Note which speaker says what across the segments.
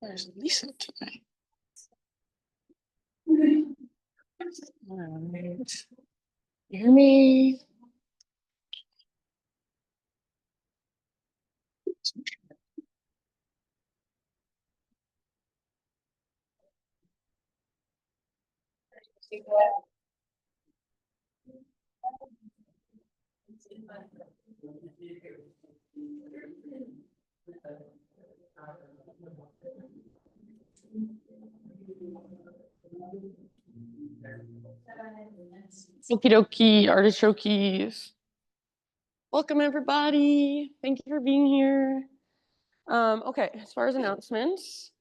Speaker 1: Where's Lisa today? All right. You hear me? Okie dokie, artichokes. Welcome, everybody. Thank you for being here. Okay, as far as announcements,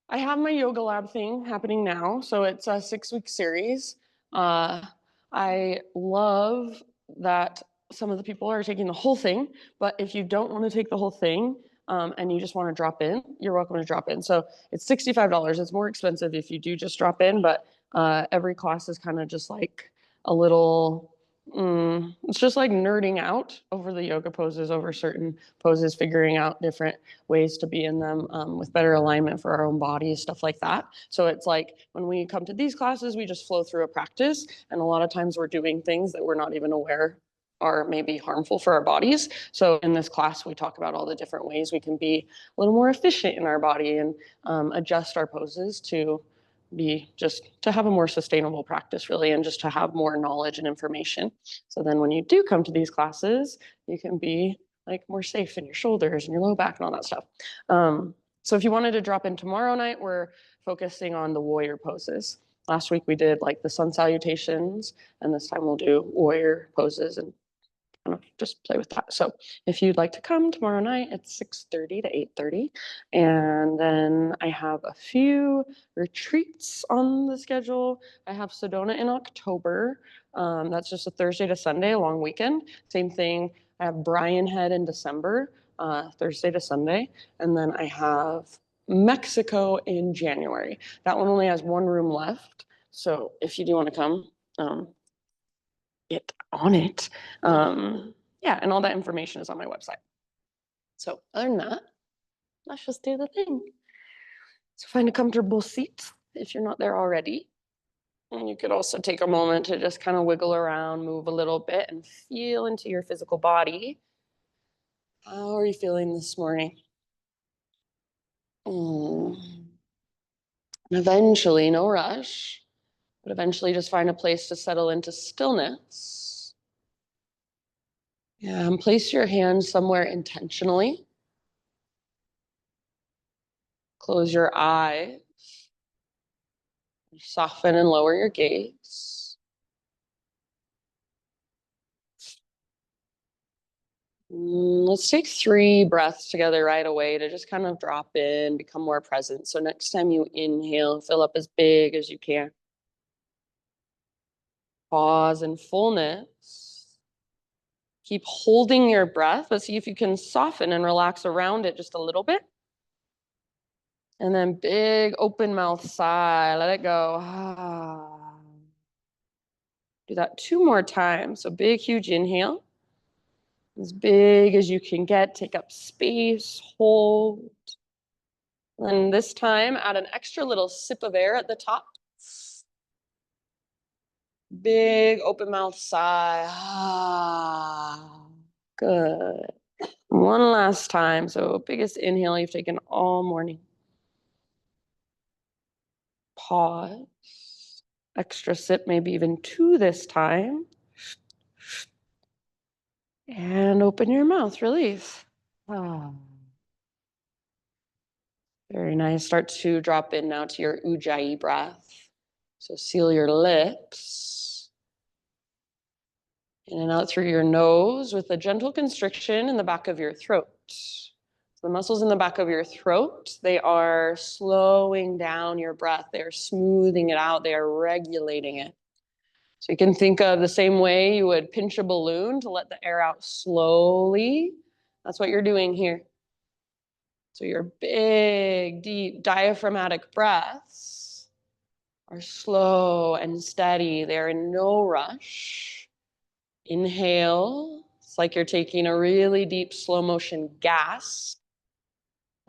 Speaker 1: I have my yoga lab thing happening now. So it's a 6-week series. I love that some of the people are taking the whole thing, but if you don't want to take the whole thing and you just want to drop in, you're welcome to drop in. So it's $65. It's more expensive if you do just drop in, but every class is kind of just like a little it's just like nerding out over the yoga poses, over certain poses, figuring out different ways to be in them with better alignment for our own bodies, stuff like that. So it's like when we come to these classes, we just flow through a practice. And a lot of times we're doing things that we're not even aware are maybe harmful for our bodies. So in this class, we talk about all the different ways we can be a little more efficient in our body and adjust our poses to be just to have a more sustainable practice, really, and just to have more knowledge and information. So then when you do come to these classes, you can be like more safe in your shoulders and your low back and all that stuff. So if you wanted to drop in tomorrow night, we're focusing on the warrior poses. Last week we did like the sun salutations, and this time we'll do warrior poses and kind of just play with that. So if you'd like to come tomorrow night, it's 6:30 to 8:30. And then I have a few retreats on the schedule. I have Sedona in October. That's just a Thursday to Sunday, a long weekend. Same thing. I have Bryan Head in December, Thursday to Sunday. And then I have Mexico in January. That one only has one room left. So if you do want to come, get on it. Yeah, and all that information is on my website. So other than that, let's just do the thing. So find a comfortable seat if you're not there already. And you could also take a moment to just kind of wiggle around, move a little bit, and feel into your physical body. How are you feeling this morning? And eventually, no rush, but eventually just find a place to settle into stillness. Yeah, and place your hands somewhere intentionally. Close your eyes. Soften and lower your gaze. Let's take 3 breaths together right away to just kind of drop in, become more present. So next time you inhale, fill up as big as you can. Pause in fullness. Keep holding your breath, but see if you can soften and relax around it just a little bit. And then big open mouth sigh, let it go. Do that 2 more times. So big, huge inhale. As big as you can get, take up space, hold. And this time, add an extra little sip of air at the top. Big open mouth sigh. Good. One last time. So biggest inhale you've taken all morning. Pause. Extra sip, maybe even 2 this time. And open your mouth, release. Very nice. Start to drop in now to your ujjayi breath. So seal your lips. In and out through your nose with a gentle constriction in the back of your throat. So the muscles in the back of your throat, they are slowing down your breath. They are smoothing it out. They are regulating it. So you can think of the same way you would pinch a balloon to let the air out slowly. That's what you're doing here. So your big, deep, diaphragmatic breaths are slow and steady. They're in no rush. Inhale. It's like you're taking a really deep, slow motion gasp.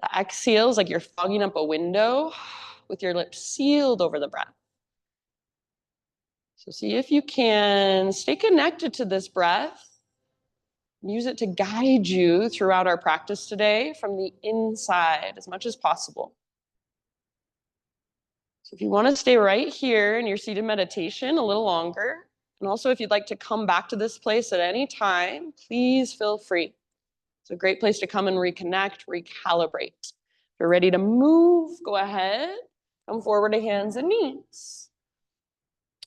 Speaker 1: The exhale is like you're fogging up a window with your lips sealed over the breath. So see if you can stay connected to this breath. Use it to guide you throughout our practice today from the inside as much as possible. So if you want to stay right here in your seated meditation a little longer, and also if you'd like to come back to this place at any time, please feel free. It's a great place to come and reconnect, recalibrate. If you're ready to move, go ahead. Come forward to hands and knees.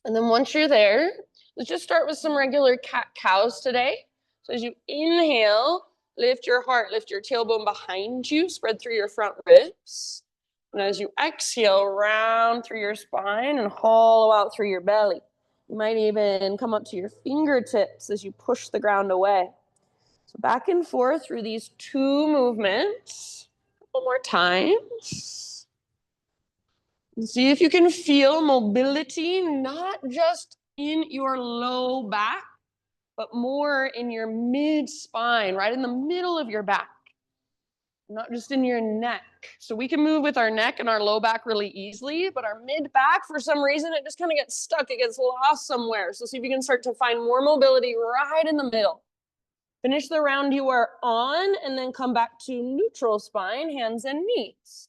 Speaker 1: And then once you're there, let's just start with some regular cat-cows today. So as you inhale, lift your heart, lift your tailbone behind you, spread through your front ribs. And as you exhale, round through your spine and hollow out through your belly. You might even come up to your fingertips as you push the ground away. So back and forth through these two movements. A couple more times. And see if you can feel mobility, not just in your low back, but more in your mid-spine, right in the middle of your back. Not just in your neck. So we can move with our neck and our low back really easily, but our mid back, for some reason, it just kind of gets stuck. It gets lost somewhere. So see if you can start to find more mobility right in the middle. Finish the round you are on, and then come back to neutral spine, hands and knees.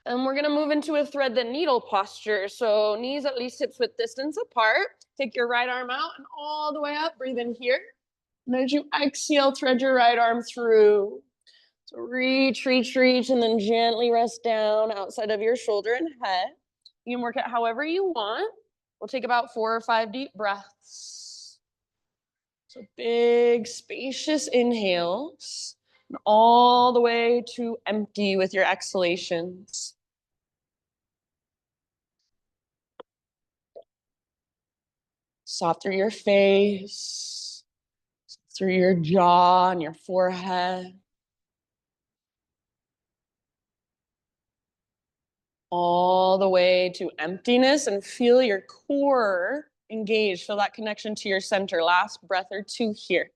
Speaker 1: And we're going to move into a thread the needle posture. So knees at least hips width distance apart. Take your right arm out and all the way up. Breathe in here. And as you exhale, thread your right arm through. So reach, reach, reach, and then gently rest down outside of your shoulder and head. You can work it however you want. We'll take about 4 or 5 deep breaths. So big, spacious inhales, and all the way to empty with your exhalations. Soft through your face, through your jaw and your forehead. All the way to emptiness, and feel your core engaged. Feel that connection to your center. Last breath or two here.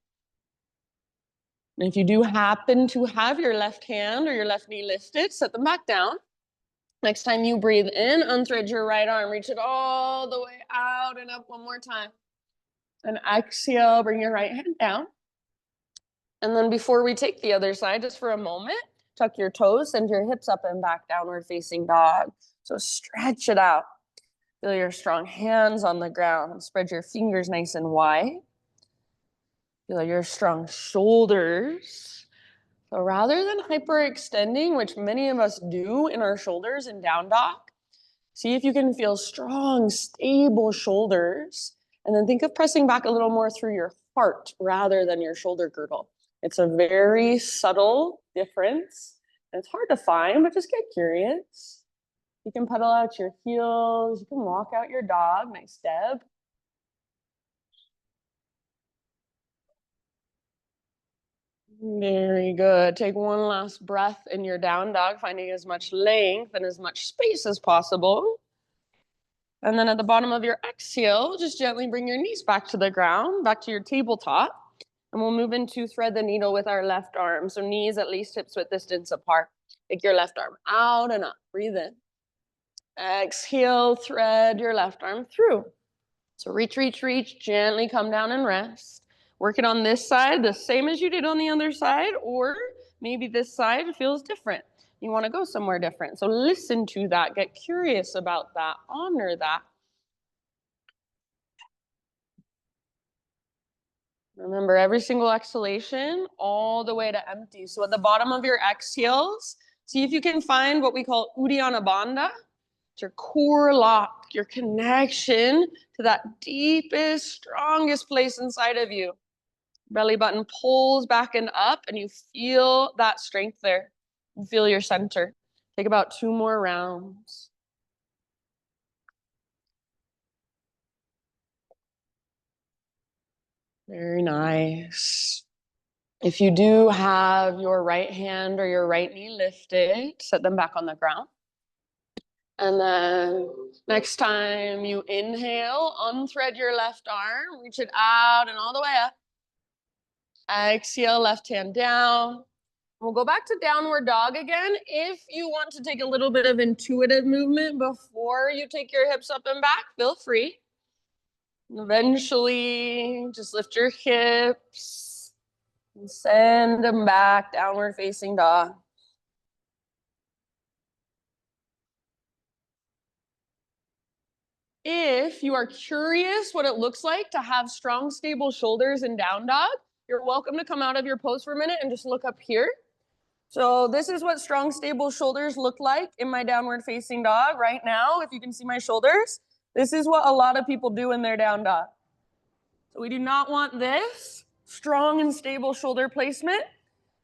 Speaker 1: And if you do happen to have your left hand or your left knee lifted, set them back down. Next time you breathe in, unthread your right arm. Reach it all the way out and up one more time. And exhale, bring your right hand down. And then before we take the other side, just for a moment, tuck your toes, send your hips up and back, downward facing dog. So stretch it out. Feel your strong hands on the ground. Spread your fingers nice and wide. Feel your strong shoulders. So rather than hyperextending, which many of us do in our shoulders in down dog, see if you can feel strong, stable shoulders. And then think of pressing back a little more through your heart rather than your shoulder girdle. It's a very subtle difference. And it's hard to find, but just get curious. You can pedal out your heels. You can walk out your dog. Nice, Deb. Very good. Take one last breath in your down dog, finding as much length and as much space as possible. And then at the bottom of your exhale, just gently bring your knees back to the ground, back to your tabletop. And we'll move into thread the needle with our left arm. So knees at least hips width distance apart. Take your left arm out and up. Breathe in. Exhale, thread your left arm through. So reach, reach, reach. Gently come down and rest. Work it on this side the same as you did on the other side, or maybe this side feels different. You want to go somewhere different. So listen to that. Get curious about that. Honor that. Remember, every single exhalation, all the way to empty. So at the bottom of your exhales, see if you can find what we call Uddiyana Bandha. It's your core lock, your connection to that deepest, strongest place inside of you. Belly button pulls back and up, and you feel that strength there. You feel your center. Take about 2 more rounds. Very nice. If you do have your right hand or your right knee lifted, set them back on the ground. And then next time you inhale, unthread your left arm, reach it out and all the way up. Exhale, left hand down. We'll go back to downward dog again. If you want to take a little bit of intuitive movement before you take your hips up and back, feel free. And eventually, just lift your hips and send them back, downward facing dog. If you are curious what it looks like to have strong, stable shoulders in down dog, you're welcome to come out of your pose for a minute and just look up here. So this is what strong, stable shoulders look like in my downward facing dog right now. If you can see my shoulders, this is what a lot of people do in their down dog. So we do not want this strong and stable shoulder placement,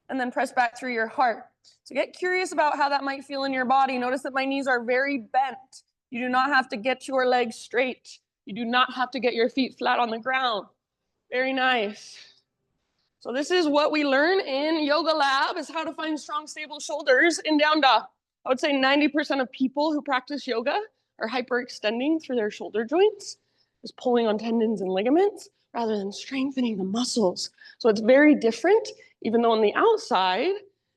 Speaker 1: and then press back through your heart. So get curious about how that might feel in your body. Notice that my knees are very bent. You do not have to get your legs straight. You do not have to get your feet flat on the ground. Very nice. So this is what we learn in Yoga Lab, is how to find strong, stable shoulders in down dog. I would say 90% of people who practice yoga are hyperextending through their shoulder joints, just pulling on tendons and ligaments rather than strengthening the muscles. So it's very different, even though on the outside,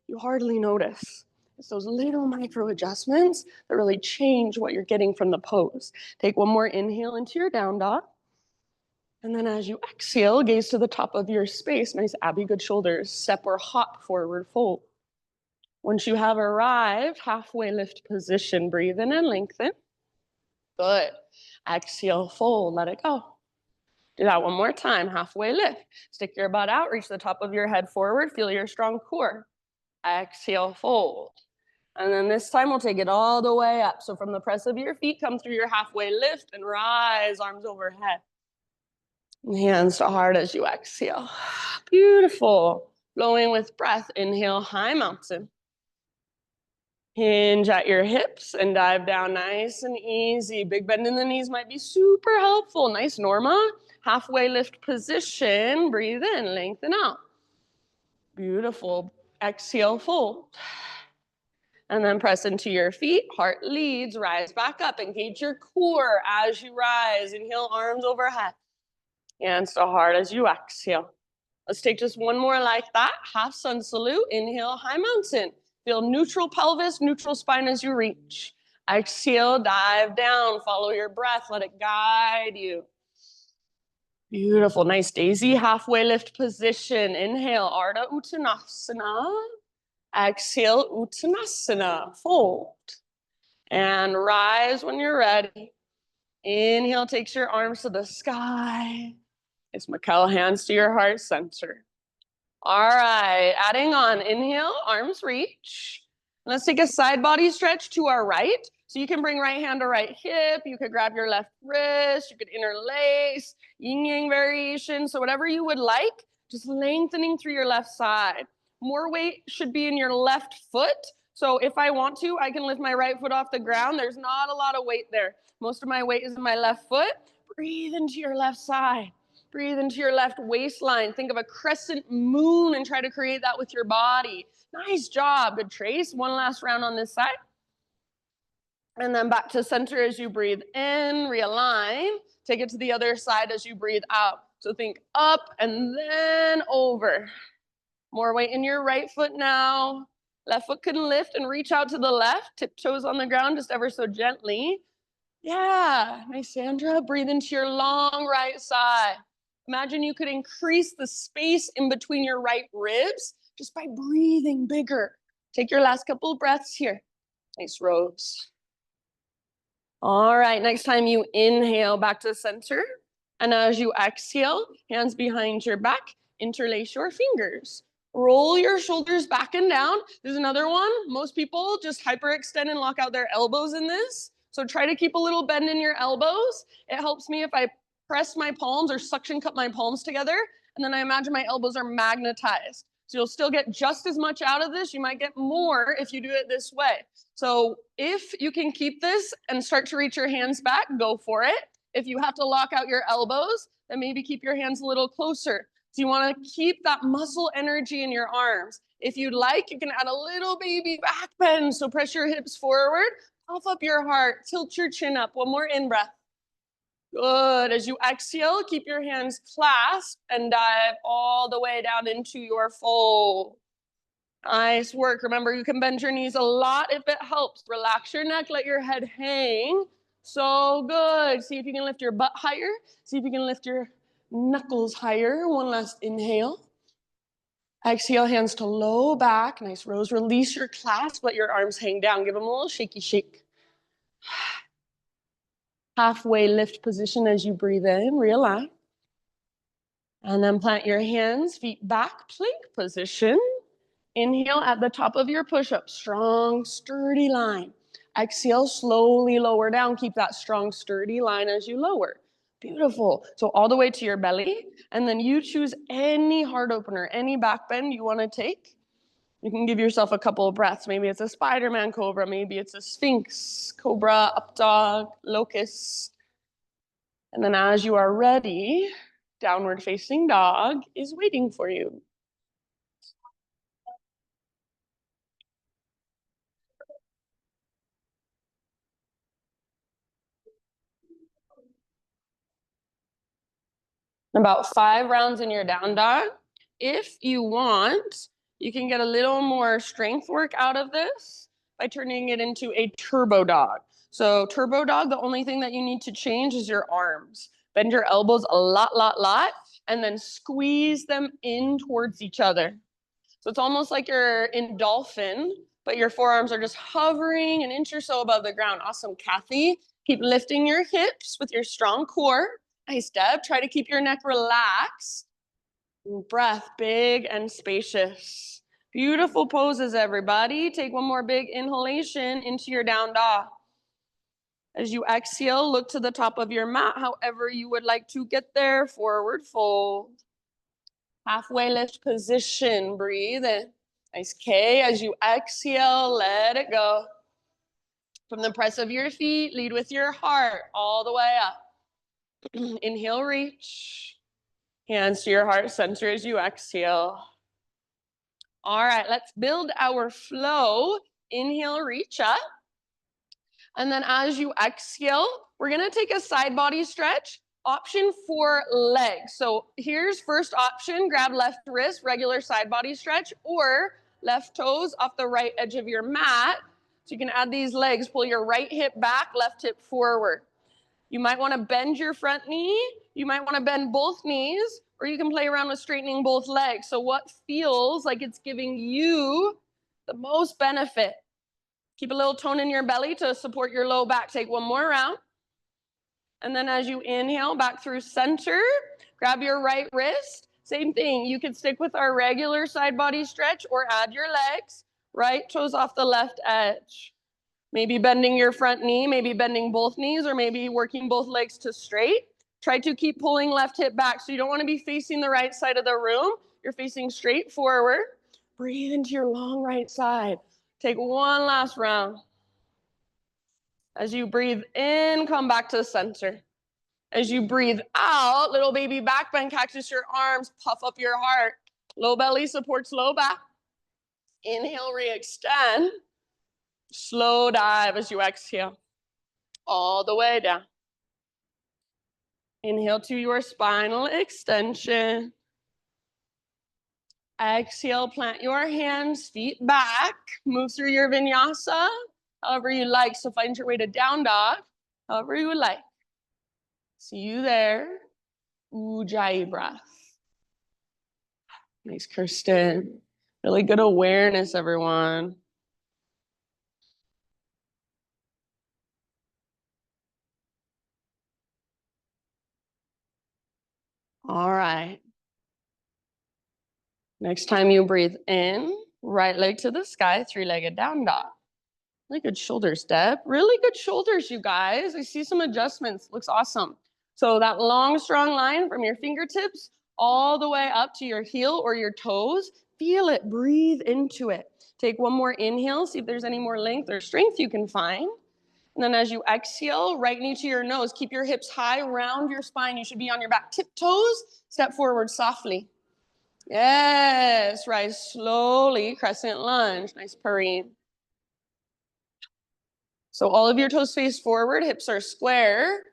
Speaker 1: you hardly notice. It's those little micro adjustments that really change what you're getting from the pose. Take one more inhale into your down dog. And then as you exhale, gaze to the top of your space. Nice abby, good shoulders. Step or hop, forward fold. Once you have arrived, halfway lift position. Breathe in and lengthen. Good. Exhale, fold, let it go. Do that one more time, halfway lift. Stick your butt out, reach the top of your head forward. Feel your strong core. Exhale, fold. And then this time we'll take it all the way up. So from the press of your feet, come through your halfway lift and rise, arms overhead. Hands to heart as you exhale. Beautiful. Flowing with breath. Inhale, high mountain. Hinge at your hips and dive down nice and easy. Big bend in the knees might be super helpful. Nice, Norma. Halfway lift position. Breathe in, lengthen out. Beautiful. Exhale, fold. And then press into your feet. Heart leads. Rise back up. Engage your core as you rise. Inhale, arms overhead. Hands to heart as you exhale. Let's take just one more like that. Half sun salute. Inhale, high mountain. Feel neutral pelvis, neutral spine as you reach. Exhale, dive down. Follow your breath. Let it guide you. Beautiful. Nice daisy. Halfway lift position. Inhale, Ardha Uttanasana. Exhale, Uttanasana. Fold. And rise when you're ready. Inhale, takes your arms to the sky. It's Mikkel, hands to your heart center. All right, adding on. Inhale, arms reach. Let's take a side body stretch to our right. So you can bring right hand to right hip. You could grab your left wrist. You could interlace, yin yang variation. So whatever you would like, just lengthening through your left side. More weight should be in your left foot. So if I want to, I can lift my right foot off the ground. There's not a lot of weight there. Most of my weight is in my left foot. Breathe into your left side. Breathe into your left waistline. Think of a crescent moon and try to create that with your body. Nice job. Good trace. One last round on this side. And then back to center as you breathe in. Realign. Take it to the other side as you breathe out. So think up and then over. More weight in your right foot now. Left foot can lift and reach out to the left. Tiptoes on the ground just ever so gently. Yeah. Nice, Sandra. Breathe into your long right side. Imagine you could increase the space in between your right ribs just by breathing bigger. Take your last couple of breaths here. Nice, Rose. All right, next time you inhale back to the center. And as you exhale, hands behind your back, interlace your fingers. Roll your shoulders back and down. There's another one. Most people just hyperextend and lock out their elbows in this. So try to keep a little bend in your elbows. It helps me if I press my palms or suction cup my palms together, and then I imagine my elbows are magnetized. So you'll still get just as much out of this. You might get more if you do it this way. So if you can keep this and start to reach your hands back, go for it. If you have to lock out your elbows, then maybe keep your hands a little closer. So you want to keep that muscle energy in your arms. If you'd like, you can add a little baby back bend. So press your hips forward, puff up your heart, tilt your chin up. One more in-breath. Good. As you exhale, keep your hands clasped and dive all the way down into your fold. Nice work. Remember, you can bend your knees a lot if it helps. Relax your neck, let your head hang. So good. See if you can lift your butt higher. See if you can lift your knuckles higher. One last inhale. Exhale, hands to low back. Nice rose. Release your clasp. Let your arms hang down. Give them a little shaky shake. Halfway lift position as you breathe in. Relax. And then plant your hands, feet back, plank position. Inhale at the top of your push-up. Strong, sturdy line. Exhale, slowly lower down. Keep that strong, sturdy line as you lower. Beautiful. So all the way to your belly. And then you choose any heart opener, any back bend you want to take. You can give yourself a couple of breaths. Maybe it's a Spider-Man cobra. Maybe it's a Sphinx, cobra, up dog, locust. And then as you are ready, downward facing dog is waiting for you. About 5 rounds in your down dog. If you want, you can get a little more strength work out of this by turning it into a turbo dog. So turbo dog, the only thing that you need to change is your arms. Bend your elbows a lot, and then squeeze them in towards each other. So it's almost like you're in dolphin, but your forearms are just hovering an inch or so above the ground. Awesome, Kathy. Keep lifting your hips with your strong core. Nice, Deb. Try to keep your neck relaxed. Breath big and spacious. Beautiful poses, everybody. Take one more big inhalation into your down dog. As you exhale, look to the top of your mat, however you would like to get there. Forward fold. Halfway lift position. Breathe in. Nice, K. As you exhale, let it go. From the press of your feet, lead with your heart all the way up. Inhale, reach. Hands to your heart center as you exhale. All right, let's build our flow. Inhale, reach up. And then as you exhale, we're gonna take a side body stretch. Option for legs. So here's first option, grab left wrist, regular side body stretch, or left toes off the right edge of your mat. So you can add these legs, pull your right hip back, left hip forward. You might wanna bend your front knee, you might wanna bend both knees, or you can play around with straightening both legs. So what feels like it's giving you the most benefit? Keep a little tone in your belly to support your low back. Take one more round. And then as you inhale, back through center, grab your right wrist. Same thing, you can stick with our regular side body stretch or add your legs. Right toes off the left edge. Maybe bending your front knee, maybe bending both knees, or maybe working both legs to straight. Try to keep pulling left hip back. So you don't want to be facing the right side of the room. You're facing straight forward. Breathe into your long right side. Take one last round. As you breathe in, come back to the center. As you breathe out, little baby back bend, cactus your arms, puff up your heart. Low belly supports low back. Inhale, re-extend. Slow dive as you exhale. All the way down. Inhale to your spinal extension. Exhale, plant your hands, feet back. Move through your vinyasa, however you like. So find your way to down dog, however you would like. See you there. Ujjayi breath. Nice, Kirsten. Really good awareness, everyone. All right. Next time you breathe in, right leg to the sky, 3-legged down dog. Really good shoulder step. Really good shoulders, you guys. I see some adjustments. Looks awesome. So that long, strong line from your fingertips all the way up to your heel or your toes. Feel it. Breathe into it. Take one more inhale. See if there's any more length or strength you can find. And then as you exhale, right knee to your nose. Keep your hips high, round your spine. You should be on your back tiptoes. Step forward softly. Yes, rise slowly, crescent lunge. Nice purring. So all of your toes face forward, hips are square.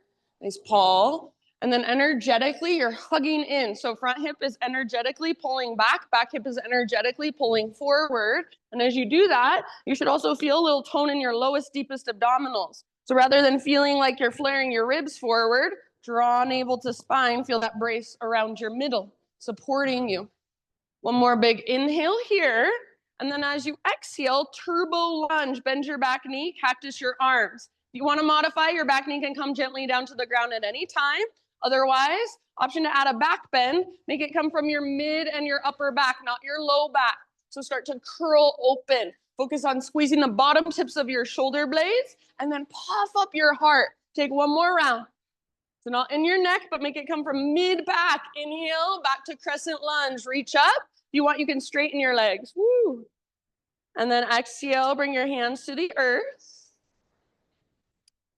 Speaker 1: Nice Paul. And then energetically, you're hugging in. So front hip is energetically pulling back hip is energetically pulling forward. And as you do that, you should also feel a little tone in your lowest, deepest abdominals. So rather than feeling like you're flaring your ribs forward, draw navel to spine, feel that brace around your middle, supporting you. One more big inhale here. And then as you exhale, turbo lunge, bend your back knee, cactus your arms. If you want to modify, your back knee can come gently down to the ground at any time. Otherwise, option to add a back bend, make it come from your mid and your upper back, not your low back. So start to curl open. Focus on squeezing the bottom tips of your shoulder blades and then puff up your heart. Take one more round. So not in your neck, but make it come from mid back. Inhale, back to crescent lunge. Reach up. If you want, you can straighten your legs. Woo. And then exhale, bring your hands to the earth.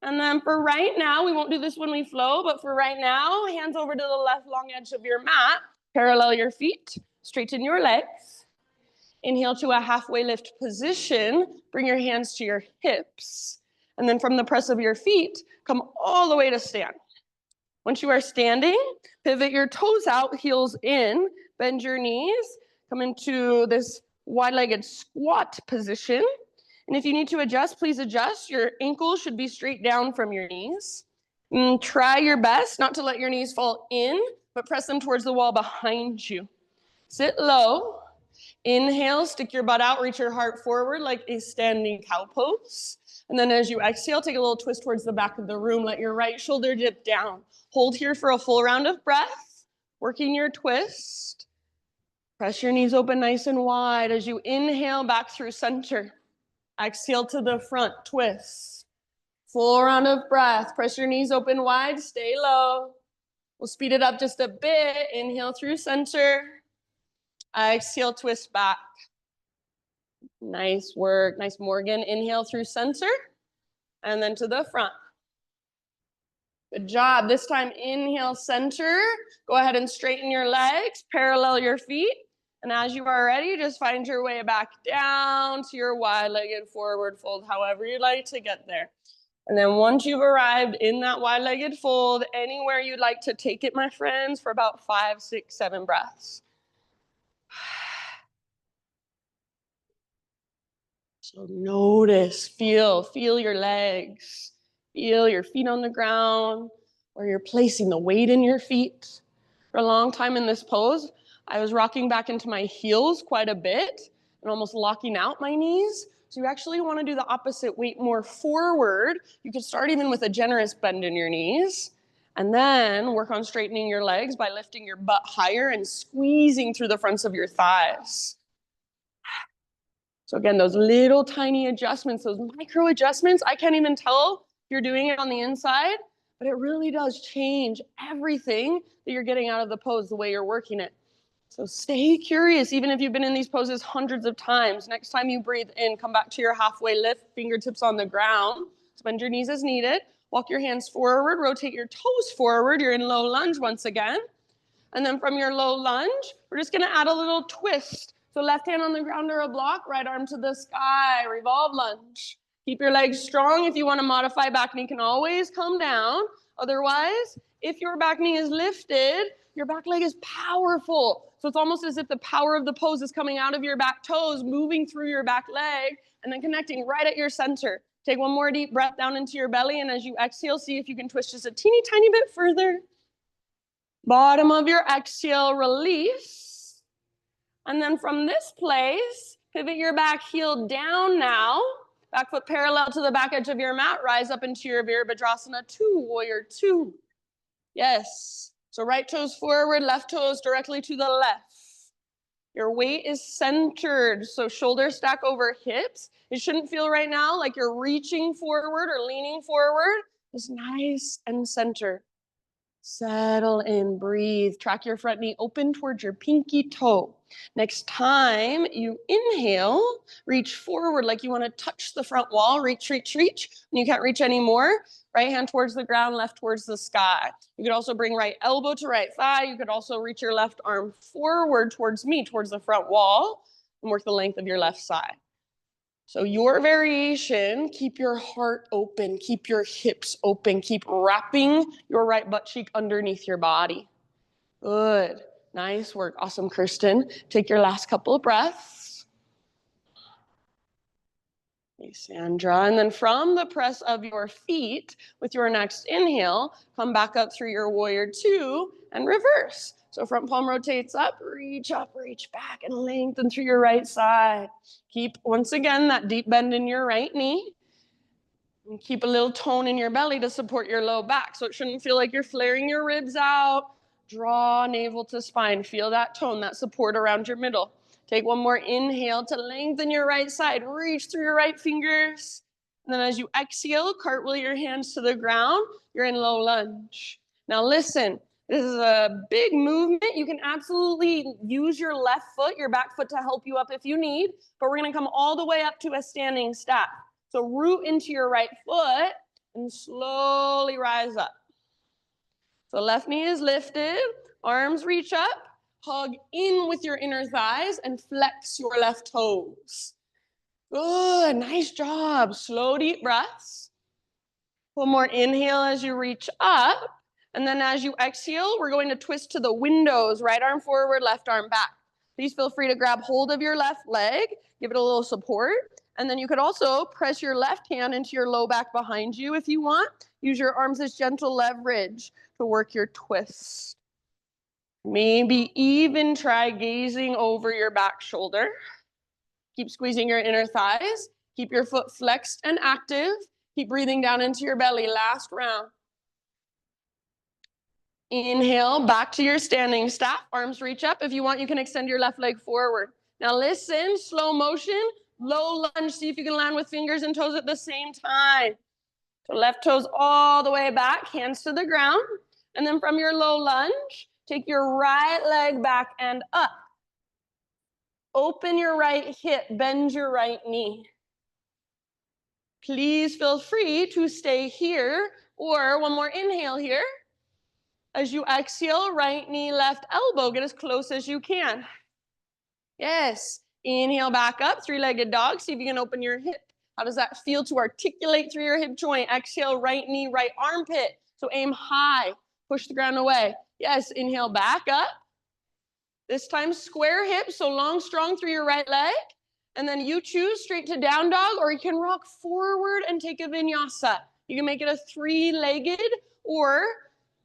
Speaker 1: And then for right now, we won't do this when we flow, but for right now, hands over to the left long edge of your mat. Parallel your feet, straighten your legs. Inhale to a halfway lift position. Bring your hands to your hips. And then from the press of your feet, come all the way to stand. Once you are standing, pivot your toes out, heels in, bend your knees, come into this wide-legged squat position. And if you need to adjust, please adjust. Your ankles should be straight down from your knees. And try your best not to let your knees fall in, but press them towards the wall behind you. Sit low. Inhale, stick your butt out, reach your heart forward like a standing cow pose. And then as you exhale, take a little twist towards the back of the room. Let your right shoulder dip down. Hold here for a full round of breath, working your twist. Press your knees open nice and wide as you inhale back through center. Exhale to the front, twist. Full round of breath. Press your knees open wide, stay low. We'll speed it up just a bit. Inhale through center. Exhale, twist back. Nice work, nice Morgan. Inhale through center and then to the front. Good job. This time, inhale, center. Go ahead and straighten your legs, parallel your feet. And as you are ready, just find your way back down to your wide-legged forward fold, however you'd like to get there. And then once you've arrived in that wide-legged fold, anywhere you'd like to take it, my friends, for about 5, 6, 7 breaths. So notice, feel your legs, feel your feet on the ground, or you're placing the weight in your feet. For a long time in this pose, I was rocking back into my heels quite a bit and almost locking out my knees. So you actually want to do the opposite, weight more forward. You could start even with a generous bend in your knees, and then work on straightening your legs by lifting your butt higher and squeezing through the fronts of your thighs. So again, those little tiny adjustments, those micro adjustments, I can't even tell if you're doing it on the inside, but it really does change everything that you're getting out of the pose, the way you're working it. So stay curious, even if you've been in these poses hundreds of times. Next time you breathe in, come back to your halfway lift, fingertips on the ground. Bend your knees as needed. Walk your hands forward, rotate your toes forward. You're in low lunge once again. And then from your low lunge, we're just gonna add a little twist. So left hand on the ground or a block, right arm to the sky, revolve lunge. Keep your legs strong. If you wanna modify, back knee can always come down. Otherwise, if your back knee is lifted, your back leg is powerful. So it's almost as if the power of the pose is coming out of your back toes, moving through your back leg, and then connecting right at your center. Take one more deep breath down into your belly, and as you exhale, see if you can twist just a teeny tiny bit further. Bottom of your exhale, release. And then from this place, pivot your back heel down now. Back foot parallel to the back edge of your mat. Rise up into your Virabhadrasana 2, Warrior 2. Yes. So right toes forward, left toes directly to the left. Your weight is centered, so shoulders stack over hips. It shouldn't feel right now like you're reaching forward or leaning forward. It's nice and centered. Settle in, breathe. Track your front knee open towards your pinky toe. Next time you inhale, reach forward like you want to touch the front wall. Reach, reach, reach. When you can't reach anymore, right hand towards the ground, left towards the sky. You could also bring right elbow to right thigh. You could also reach your left arm forward towards me, towards the front wall, and work the length of your left side. So your variation, keep your heart open, keep your hips open, keep wrapping your right butt cheek underneath your body. Good. Nice work. Awesome, Kirsten. Take your last couple of breaths. Okay, Sandra. And then from the press of your feet, with your next inhale, come back up through your warrior two and reverse. So front palm rotates up, reach back, and lengthen through your right side. Keep, once again, that deep bend in your right knee. And keep a little tone in your belly to support your low back. So it shouldn't feel like you're flaring your ribs out. Draw navel to spine. Feel that tone, that support around your middle. Take one more inhale to lengthen your right side. Reach through your right fingers. And then as you exhale, cartwheel your hands to the ground. You're in low lunge. Now listen, this is a big movement. You can absolutely use your left foot, your back foot to help you up if you need. But we're going to come all the way up to a standing staff. So root into your right foot and slowly rise up. So left knee is lifted, arms reach up, hug in with your inner thighs and flex your left toes. Good, nice job. Slow, deep breaths. One more inhale as you reach up. And then as you exhale, we're going to twist to the windows, right arm forward, left arm back. Please feel free to grab hold of your left leg, give it a little support. And then you could also press your left hand into your low back behind you if you want. Use your arms as gentle leverage to work your twist. Maybe even try gazing over your back shoulder. Keep squeezing your inner thighs. Keep your foot flexed and active. Keep breathing down into your belly. Last round. Inhale, back to your standing staff. Arms reach up. If you want, you can extend your left leg forward. Now listen, slow motion, low lunge. See if you can land with fingers and toes at the same time. So left toes all the way back, hands to the ground. And then from your low lunge, take your right leg back and up. Open your right hip, bend your right knee. Please feel free to stay here, or one more inhale here. As you exhale, right knee, left elbow, get as close as you can. Yes, inhale back up, three-legged dog. See if you can open your hip. How does that feel to articulate through your hip joint? Exhale, right knee, right armpit. So aim high, push the ground away. Yes, inhale back up. This time square hips, so long, strong through your right leg. And then you choose straight to down dog, or you can rock forward and take a vinyasa. You can make it a three-legged, or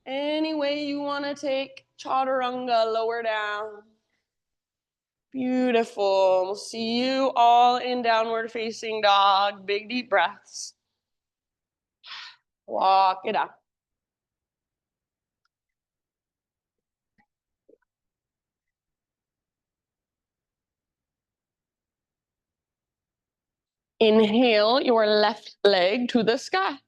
Speaker 1: any way you want to take chaturanga, lower down. Beautiful. We'll see you all in downward facing dog. Big deep breaths. Walk it up. Inhale your left leg to the sky.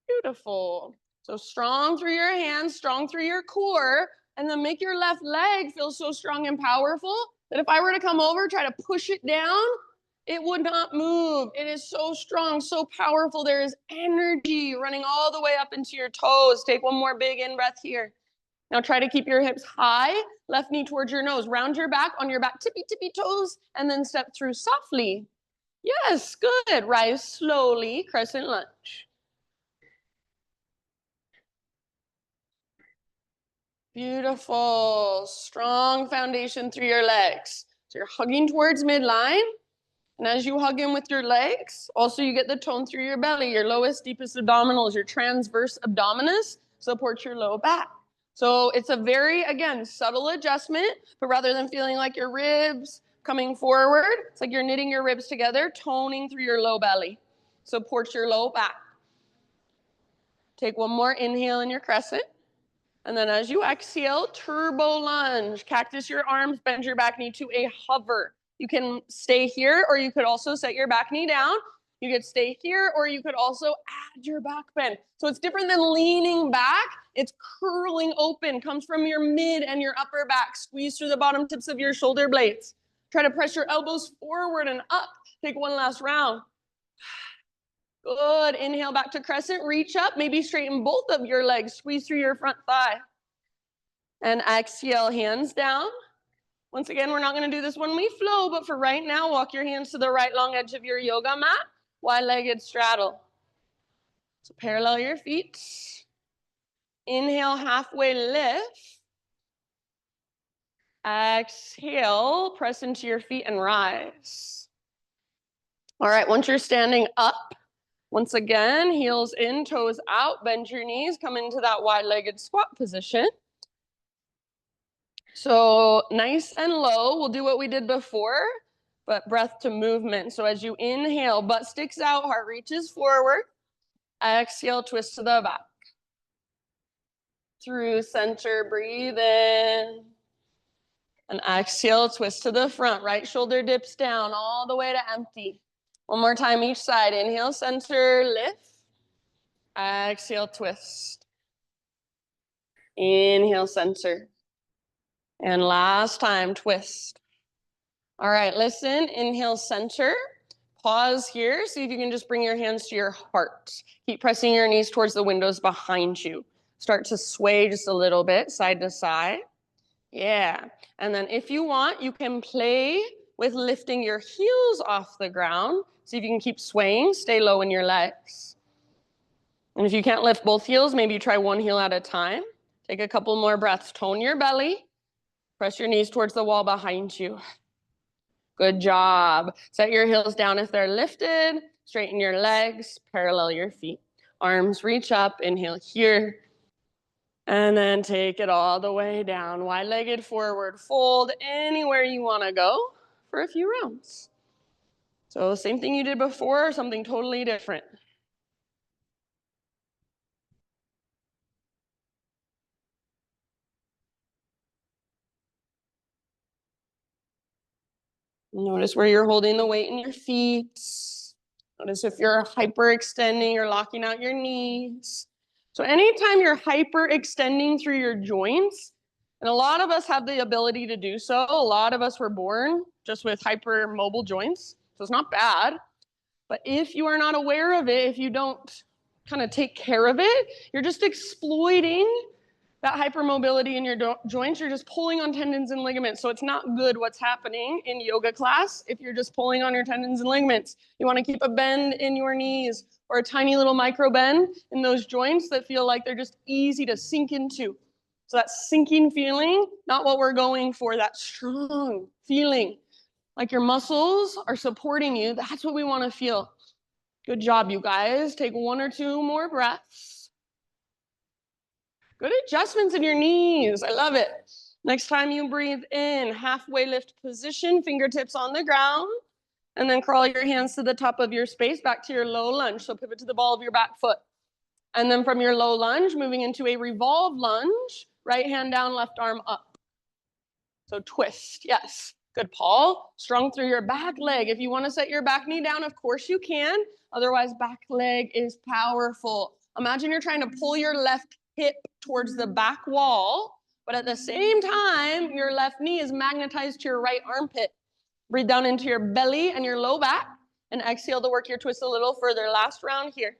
Speaker 1: Beautiful. So strong through your hands, strong through your core, and then make your left leg feel so strong and powerful that if I were to come over, try to push it down, it would not move. It is so strong, so powerful. There is energy running all the way up into your toes. Take one more big in breath here. Now try to keep your hips high, left knee towards your nose. Round your back on your back tippy toes, and then step through softly. Yes, good. Rise slowly, crescent lunge. Beautiful. Strong foundation through your legs. So you're hugging towards midline. And as you hug in with your legs, also you get the tone through your belly. Your lowest, deepest abdominals, your transverse abdominis supports your low back. So it's a very, again, subtle adjustment, but rather than feeling like your ribs coming forward, it's like you're knitting your ribs together, toning through your low belly. Supports your low back. Take one more inhale in your crescent. And then as you exhale, turbo lunge. Cactus your arms, bend your back knee to a hover. You can stay here, or you could also set your back knee down. You could stay here, or you could also add your back bend. So it's different than leaning back. It's curling open, comes from your mid and your upper back. Squeeze through the bottom tips of your shoulder blades. Try to press your elbows forward and up. Take one last round. Good. Inhale back to crescent. Reach up. Maybe straighten both of your legs. Squeeze through your front thigh. And exhale, hands down. Once again, we're not going to do this when we flow, but for right now, walk your hands to the right long edge of your yoga mat, wide-legged straddle. So parallel your feet. Inhale, halfway lift. Exhale, press into your feet and rise. All right, once you're standing up, once again, heels in, toes out, bend your knees, come into that wide-legged squat position. So nice and low, we'll do what we did before, but breath to movement. So as you inhale, butt sticks out, heart reaches forward. Exhale, twist to the back. Through center, breathe in. And exhale, twist to the front. Right shoulder dips down all the way to empty. One more time each side. Inhale, center, lift. Exhale, twist. Inhale, center. And last time, twist. All right, listen. Inhale, center. Pause here. See if you can just bring your hands to your heart. Keep pressing your knees towards the windows behind you. Start to sway just a little bit, side to side. Yeah. And then if you want, you can play with lifting your heels off the ground. See if you can keep swaying. Stay low in your legs. And if you can't lift both heels, maybe you try one heel at a time. Take a couple more breaths. Tone your belly. Press your knees towards the wall behind you. Good job. Set your heels down if they're lifted. Straighten your legs. Parallel your feet. Arms reach up. Inhale here. And then take it all the way down. Wide-legged forward fold anywhere you want to go for a few rounds. So same thing you did before, something totally different. Notice where you're holding the weight in your feet. Notice if you're hyperextending or locking out your knees. So anytime you're hyperextending through your joints, and a lot of us have the ability to do so. A lot of us were born just with hypermobile joints, so it's not bad. But if you are not aware of it, if you don't kind of take care of it, you're just exploiting that hypermobility in your joints. You're just pulling on tendons and ligaments. So it's not good what's happening in yoga class if you're just pulling on your tendons and ligaments. You want to keep a bend in your knees or a tiny little micro bend in those joints that feel like they're just easy to sink into. So that sinking feeling, not what we're going for, that strong feeling. Like your muscles are supporting you. That's what we want to feel. Good job, you guys. Take one or two more breaths. Good adjustments in your knees. I love it. Next time you breathe in, halfway lift position, fingertips on the ground, and then crawl your hands to the top of your space back to your low lunge. So pivot to the ball of your back foot. And then from your low lunge, moving into a revolve lunge, right hand down, left arm up. So twist, yes. Good, Paul. Strong through your back leg. If you want to set your back knee down, of course you can. Otherwise, back leg is powerful. Imagine you're trying to pull your left hip towards the back wall, but at the same time, your left knee is magnetized to your right armpit. Breathe down into your belly and your low back, and exhale to work your twist a little further. Last round here.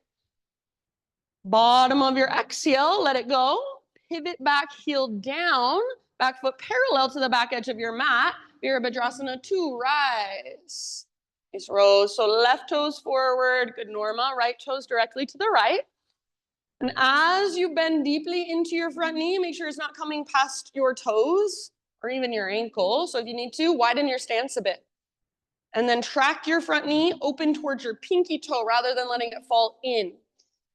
Speaker 1: Bottom of your exhale, let it go. Pivot back, heel down. Back foot parallel to the back edge of your mat. Virabhadrasana 2, rise. Nice rows. So left toes forward, good Norma. Right toes directly to the right. And as you bend deeply into your front knee, make sure it's not coming past your toes or even your ankle. So if you need to, widen your stance a bit. And then track your front knee open towards your pinky toe rather than letting it fall in.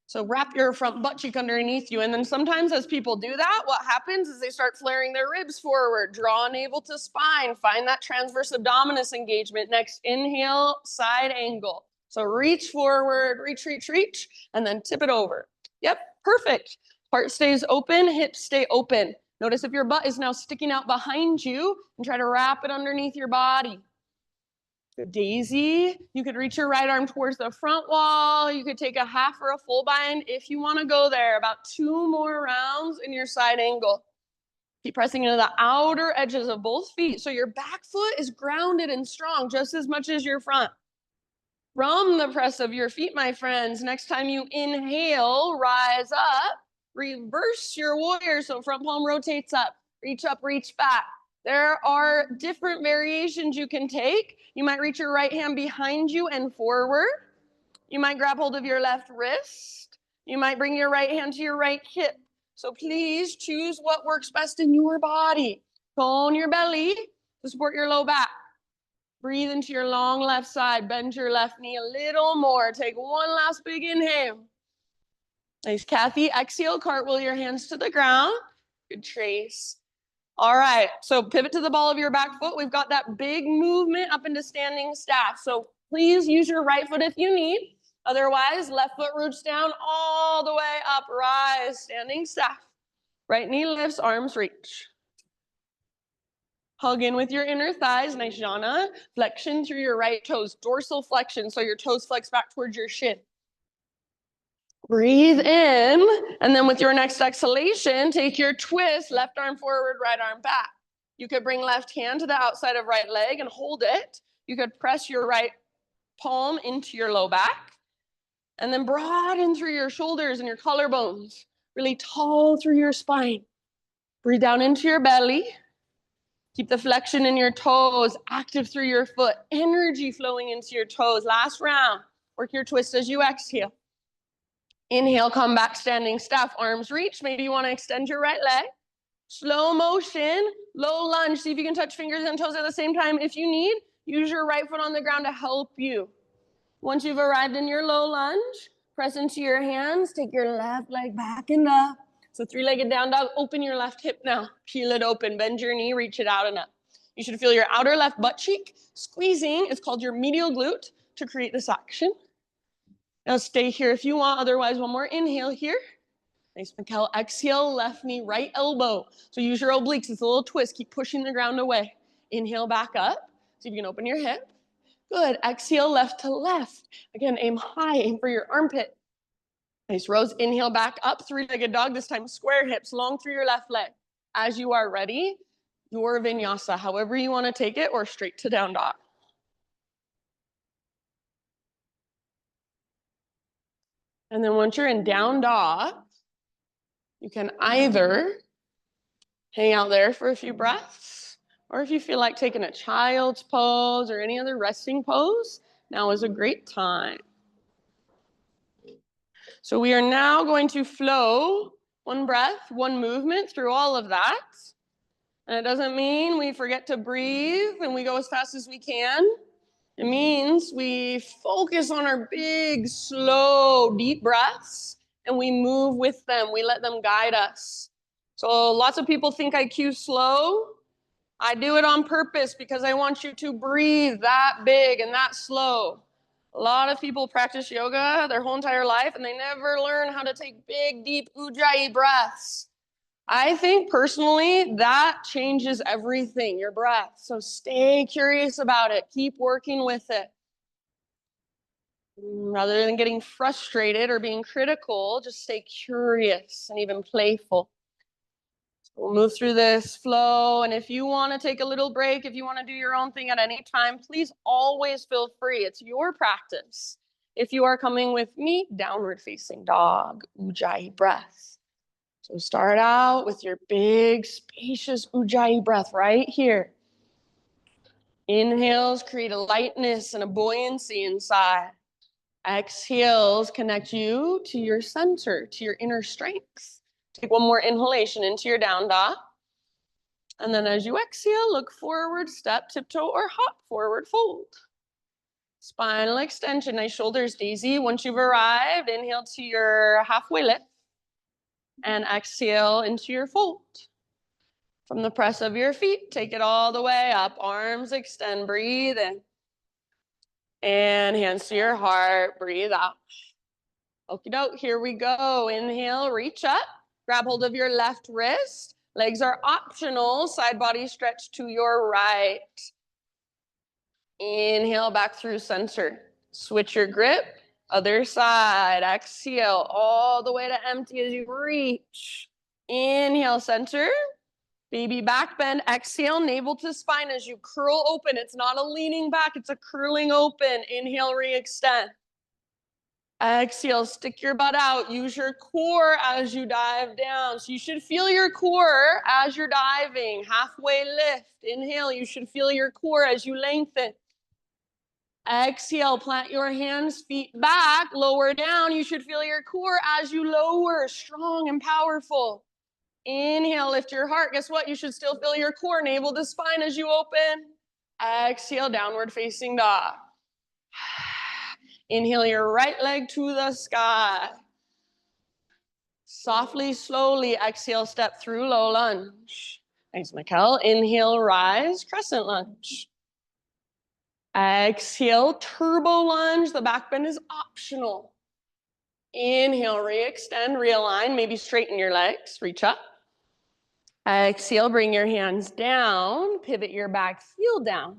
Speaker 1: So wrap your front butt cheek underneath you. And then sometimes as people do that, what happens is they start flaring their ribs forward. Draw navel to spine. Find that transverse abdominis engagement. Next, inhale, side angle. So reach forward, reach, reach, reach, and then tip it over. Yep, perfect. Heart stays open, hips stay open. Notice if your butt is now sticking out behind you, and try to wrap it underneath your body. Good daisy. You could reach your right arm towards the front wall. You could take a half or a full bind if you want to go there. About 2 more rounds in your side angle. Keep pressing into the outer edges of both feet. So your back foot is grounded and strong just as much as your front. From the press of your feet, my friends, next time you inhale, rise up, reverse your warrior. So front palm rotates up, reach back. There are different variations you can take. You might reach your right hand behind you and forward. You might grab hold of your left wrist. You might bring your right hand to your right hip. So please choose what works best in your body. Tone your belly to support your low back. Breathe into your long left side. Bend your left knee a little more. Take one last big inhale. Nice, Kathy. Exhale, cartwheel your hands to the ground. Good, Trace. All right, so pivot to the ball of your back foot. We've got that big movement up into standing staff. So please use your right foot if you need. Otherwise, left foot roots down all the way up. Rise, standing staff. Right knee lifts, arms reach. Hug in with your inner thighs, nice jhana. Flexion through your right toes, dorsal flexion, so your toes flex back towards your shin. Breathe in, and then with your next exhalation, take your twist, left arm forward, right arm back. You could bring left hand to the outside of right leg and hold it. You could press your right palm into your low back, and then broaden through your shoulders and your collarbones, really tall through your spine. Breathe down into your belly. Keep the flexion in your toes, active through your foot, energy flowing into your toes. Last round, work your twist as you exhale. Inhale, come back, standing staff, arms reach. Maybe you want to extend your right leg. Slow motion, low lunge. See if you can touch fingers and toes at the same time. If you need, use your right foot on the ground to help you. Once you've arrived in your low lunge, press into your hands. Take your left leg back and up. So three-legged down dog. Open your left hip now. Peel it open. Bend your knee. Reach it out and up. You should feel your outer left butt cheek squeezing. It's called your medial glute to create this action. Now stay here if you want. Otherwise, one more inhale here. Nice, Mikkel. Exhale, left knee, right elbow. So use your obliques. It's a little twist. Keep pushing the ground away. Inhale back up. See if you can open your hip. Good. Exhale, left to left. Again, aim high. Aim for your armpit. Nice, Rose. Inhale back up. Three-legged dog. This time square hips, long through your left leg. As you are ready, your vinyasa, however you want to take it, or straight to down dog. And then once you're in down dog, you can either hang out there for a few breaths, or if you feel like taking a child's pose or any other resting pose, now is a great time. So we are now going to flow one breath, one movement through all of that. And it doesn't mean we forget to breathe and we go as fast as we can. It means we focus on our big, slow, deep breaths and we move with them. We let them guide us. So lots of people think I cue slow. I do it on purpose because I want you to breathe that big and that slow. A lot of people practice yoga their whole entire life and they never learn how to take big, deep ujjayi breaths. I think personally that changes everything, your breath. So stay curious about it. Keep working with it. Rather than getting frustrated or being critical, just stay curious and even playful. We'll move through this flow, and if you want to take a little break, if you want to do your own thing at any time, please always feel free. It's your practice. If you are coming with me, downward facing dog, ujjayi breath. So start out with your big, spacious ujjayi breath right here. Inhales create a lightness and a buoyancy inside. Exhales connect you to your center, to your inner strength. Take one more inhalation into your down dog. And then as you exhale, look forward, step, tiptoe, or hop, forward fold. Spinal extension, nice shoulders, daisy. Once you've arrived, inhale to your halfway lift. And exhale into your fold. From the press of your feet, take it all the way up. Arms extend, breathe in. And hands to your heart, breathe out. Okie doke, here we go. Inhale, reach up. Grab hold of your left wrist. Legs are optional. Side body stretch to your right. Inhale back through center. Switch your grip. Other side. Exhale all the way to empty as you reach. Inhale, center. Baby back bend. Exhale, navel to spine as you curl open. It's not a leaning back. It's a curling open. Inhale, re-extend. Exhale, stick your butt out. Use your core as you dive down. So you should feel your core as you're diving. Halfway lift. Inhale, you should feel your core as you lengthen. Exhale, plant your hands, feet back, lower down. You should feel your core as you lower, strong and powerful. Inhale, lift your heart. Guess what? You should still feel your core, navel to spine as you open. Exhale, downward facing dog. Inhale your right leg to the sky. Softly, slowly, exhale, step through low lunge. Thanks, Mikkel. Inhale, rise, crescent lunge. Exhale, turbo lunge. The back bend is optional. Inhale, re-extend, realign, maybe straighten your legs, reach up. Exhale, bring your hands down, pivot your back heel down.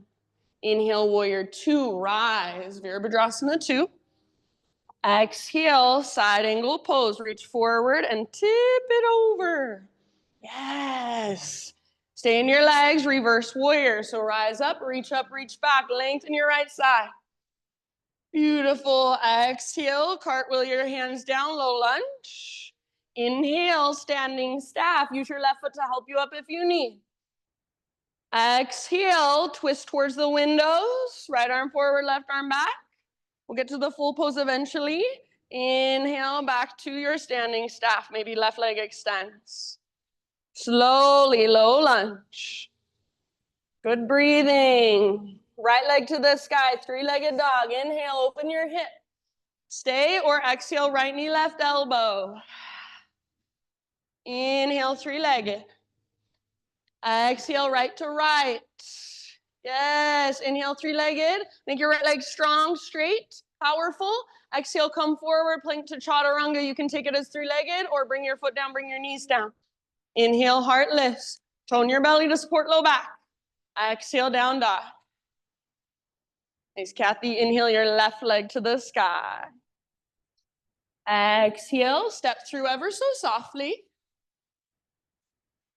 Speaker 1: Inhale, warrior two, rise, Virabhadrasana 2. Exhale, side angle pose, reach forward and tip it over. Yes. Stay in your legs, reverse warrior. So rise up, reach back, lengthen your right side. Beautiful. Exhale, cartwheel your hands down, low lunge. Inhale, standing staff. Use your left foot to help you up if you need. Exhale, twist towards the windows. Right arm forward, left arm back. We'll get to the full pose eventually. Inhale, back to your standing staff. Maybe left leg extends. Slowly, low lunge. Good breathing. Right leg to the sky, three-legged dog. Inhale, open your hip. Stay or exhale, right knee, left elbow. Inhale, three-legged. Exhale, right to right. Yes, inhale, three-legged. Make your right leg strong, straight, powerful. Exhale, come forward, plank to chaturanga. You can take it as three-legged or bring your foot down, bring your knees down. Inhale, heart lifts. Tone your belly to support low back. Exhale, down dog. Thanks, Kathy. Inhale your left leg to the sky. Exhale, step through ever so softly.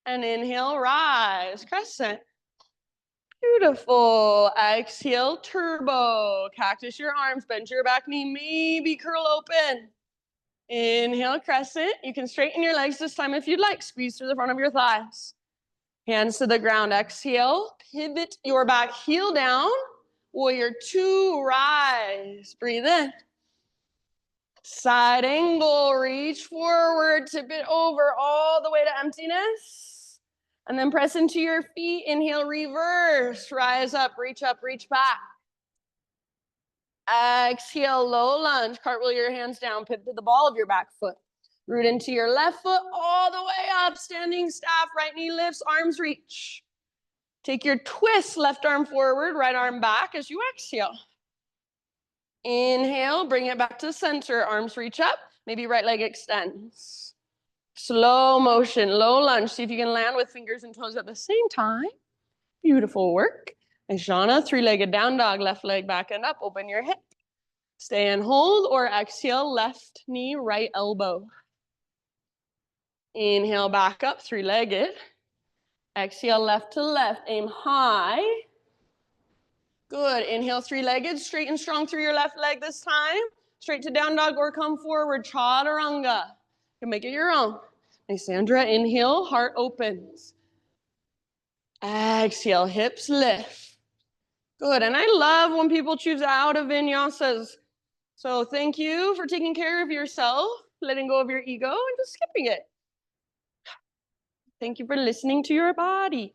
Speaker 1: And inhale, rise, crescent. Beautiful. Exhale, turbo. Cactus your arms, bend your back knee, maybe curl open. Inhale, crescent. You can straighten your legs this time if you'd like. Squeeze through the front of your thighs. Hands to the ground. Exhale, pivot your back heel down. Warrior two, rise. Breathe in. Side angle, reach forward, tip it over all the way to emptiness. And then press into your feet. Inhale, reverse. Rise up, reach back. Exhale, low lunge. Cartwheel your hands down, pivot to the ball of your back foot. Root into your left foot all the way up. Standing staff, right knee lifts, arms reach. Take your twist, left arm forward, right arm back as you exhale. Inhale, bring it back to center. Arms reach up. Maybe right leg extends. Slow motion, low lunge. See if you can land with fingers and toes at the same time. Beautiful work. Jana, three-legged down dog, left leg back and up. Open your hip. Stay and hold or exhale, left knee, right elbow. Inhale, back up, three-legged. Exhale, left to left. Aim high. Good. Inhale, three-legged. Straight and strong through your left leg this time. Straight to down dog or come forward. Chaturanga. You can make it your own. Nice, Sandra. Inhale, heart opens. Exhale, hips lift. Good. And I love when people choose out of vinyasas. So thank you for taking care of yourself, letting go of your ego, and just skipping it. Thank you for listening to your body.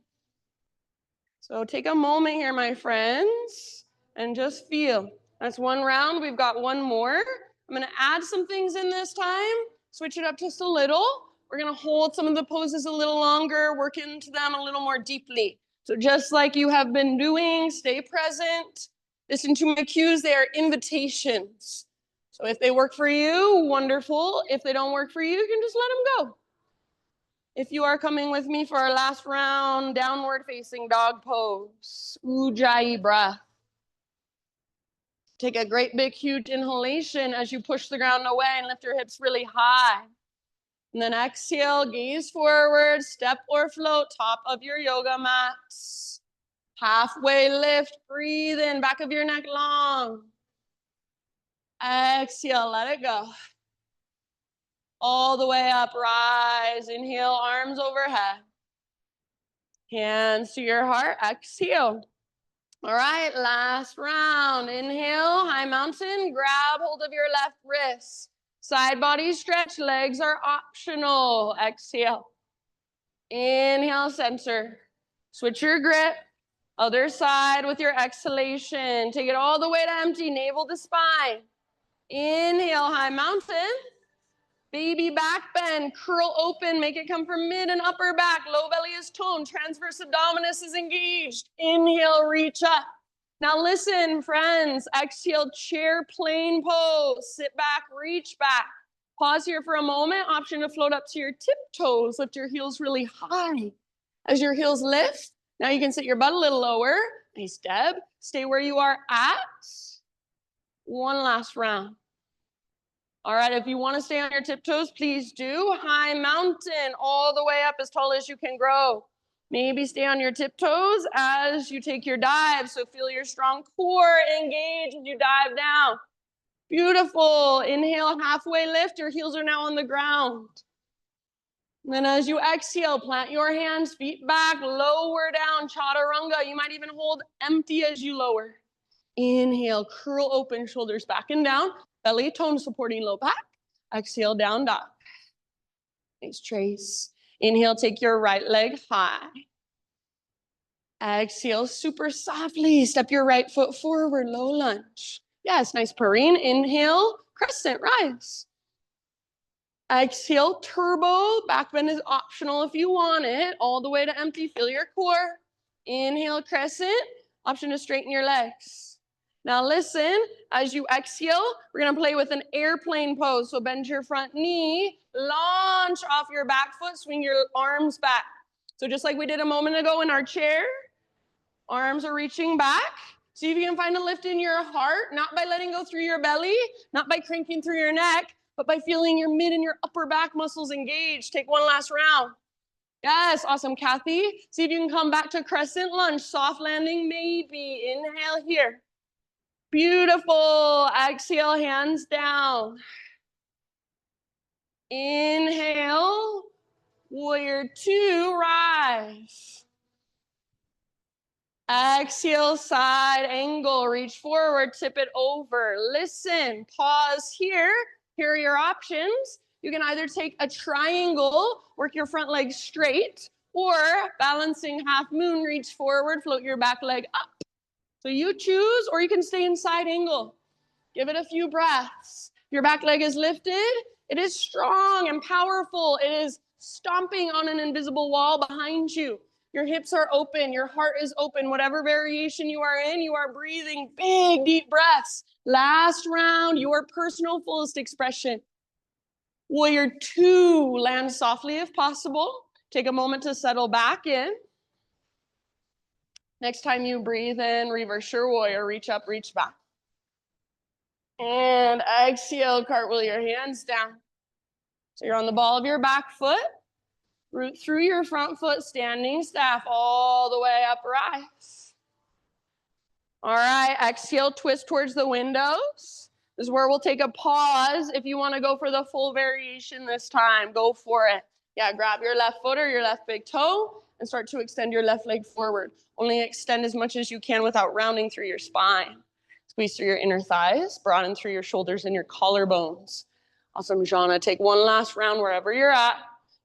Speaker 1: So take a moment here, my friends, and just feel. That's one round. We've got one more. I'm going to add some things in this time, switch it up just a little. We're going to hold some of the poses a little longer, work into them a little more deeply. So just like you have been doing, stay present. Listen to my cues. They are invitations. So if they work for you, wonderful. If they don't work for you, you can just let them go. If you are coming with me for our last round, downward facing dog pose, Ujjayi breath. Take a great big huge inhalation as you push the ground away and lift your hips really high. And then exhale, gaze forward, step or float, top of your yoga mats. Halfway lift, breathe in, back of your neck long. Exhale, let it go. All the way up, rise. Inhale, arms overhead. Hands to your heart, exhale. All right, last round. Inhale, high mountain, grab hold of your left wrist. Side body stretch, legs are optional. Exhale. Inhale, center. Switch your grip. Other side with your exhalation. Take it all the way to empty, navel to spine. Inhale, high mountain. Baby back bend, curl open, make it come from mid and upper back. Low belly is toned, transverse abdominis is engaged. Inhale, reach up. Now listen, friends, exhale, chair plane pose. Sit back, reach back. Pause here for a moment. Option to float up to your tiptoes. Lift your heels really high. As your heels lift, now you can sit your butt a little lower. Nice, Deb. Stay where you are at. One last round. All right, if you want to stay on your tiptoes, please do. High mountain, all the way up as tall as you can grow. Maybe stay on your tiptoes as you take your dive. So feel your strong core engage as you dive down. Beautiful. Inhale, halfway lift. Your heels are now on the ground. And then as you exhale, plant your hands, feet back, lower down, chaturanga. You might even hold empty as you lower. Inhale, curl open, shoulders back and down. Belly tone supporting low back. Exhale, down dog. Nice trace. Inhale, take your right leg high. Exhale, super softly. Step your right foot forward, low lunge. Yes, nice purring. Inhale, crescent rise. Exhale, turbo. Back bend is optional if you want it. All the way to empty, feel your core. Inhale, crescent. Option to straighten your legs. Now listen, as you exhale, we're gonna play with an airplane pose. So bend your front knee, launch off your back foot, swing your arms back. So just like we did a moment ago in our chair, arms are reaching back. See if you can find a lift in your heart, not by letting go through your belly, not by cranking through your neck, but by feeling your mid and your upper back muscles engaged. Take one last round. Yes, awesome, Kathy. See if you can come back to crescent lunge, soft landing, maybe. Inhale here. Beautiful. Exhale, hands down. Inhale. Warrior two, rise. Exhale, side angle. Reach forward, tip it over. Listen, pause here. Here are your options. You can either take a triangle, work your front leg straight, or balancing half moon, reach forward, float your back leg up. So you choose, or you can stay in side angle. Give it a few breaths. Your back leg is lifted. It is strong and powerful. It is stomping on an invisible wall behind you. Your hips are open. Your heart is open. Whatever variation you are in, you are breathing big, deep breaths. Last round, your personal fullest expression. Warrior two, land softly if possible. Take a moment to settle back in. Next time you breathe in, reverse your warrior. Reach up, reach back. And exhale, cartwheel your hands down. So you're on the ball of your back foot. Root through your front foot, standing staff all the way up, rise. All right, exhale, twist towards the windows. This is where we'll take a pause. If you want to go for the full variation this time, go for it. Yeah, grab your left foot or your left big toe and start to extend your left leg forward. Only extend as much as you can without rounding through your spine. Squeeze through your inner thighs, broaden through your shoulders and your collarbones. Awesome, Jana. Take one last round wherever you're at.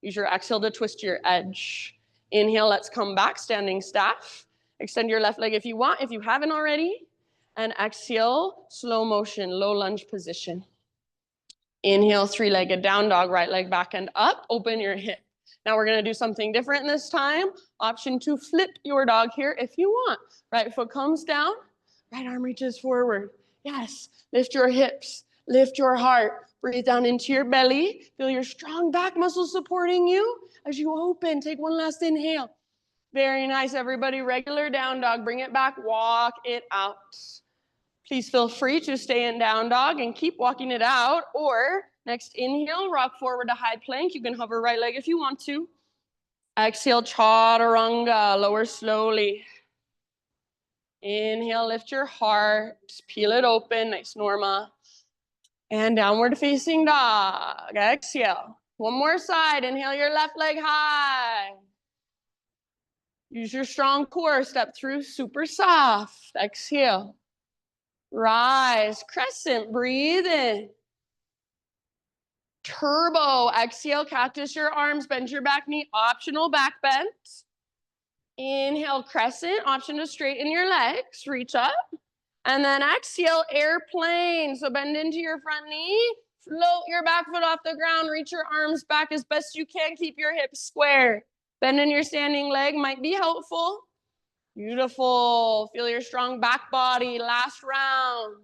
Speaker 1: Use your exhale to twist your edge. Inhale, let's come back, standing staff. Extend your left leg if you want, if you haven't already. And exhale, slow motion, low lunge position. Inhale, three-legged down dog, right leg back and up. Open your hip. Now we're gonna do something different this time. Option to flip your dog here if you want. Right foot comes down, right arm reaches forward. Yes, lift your hips, lift your heart. Breathe down into your belly. Feel your strong back muscles supporting you. As you open, take one last inhale. Very nice, everybody. Regular down dog. Bring it back, walk it out. Please feel free to stay in down dog and keep walking it out. Or next inhale, rock forward to high plank. You can hover right leg if you want to. Exhale, chaturanga. Lower slowly. Inhale, lift your heart. Peel it open. Nice, Norma. And downward facing dog. Exhale. One more side. Inhale your left leg high. Use your strong core. Step through super soft. Exhale. Rise. Crescent. Breathe in. Turbo. Exhale. Cactus your arms. Bend your back knee. Optional back bend. Inhale, crescent. Option to straighten your legs. Reach up. And then exhale, airplane. So bend into your front knee. Float your back foot off the ground. Reach your arms back as best you can. Keep your hips square. Bend in your standing leg might be helpful. Beautiful. Feel your strong back body. Last round.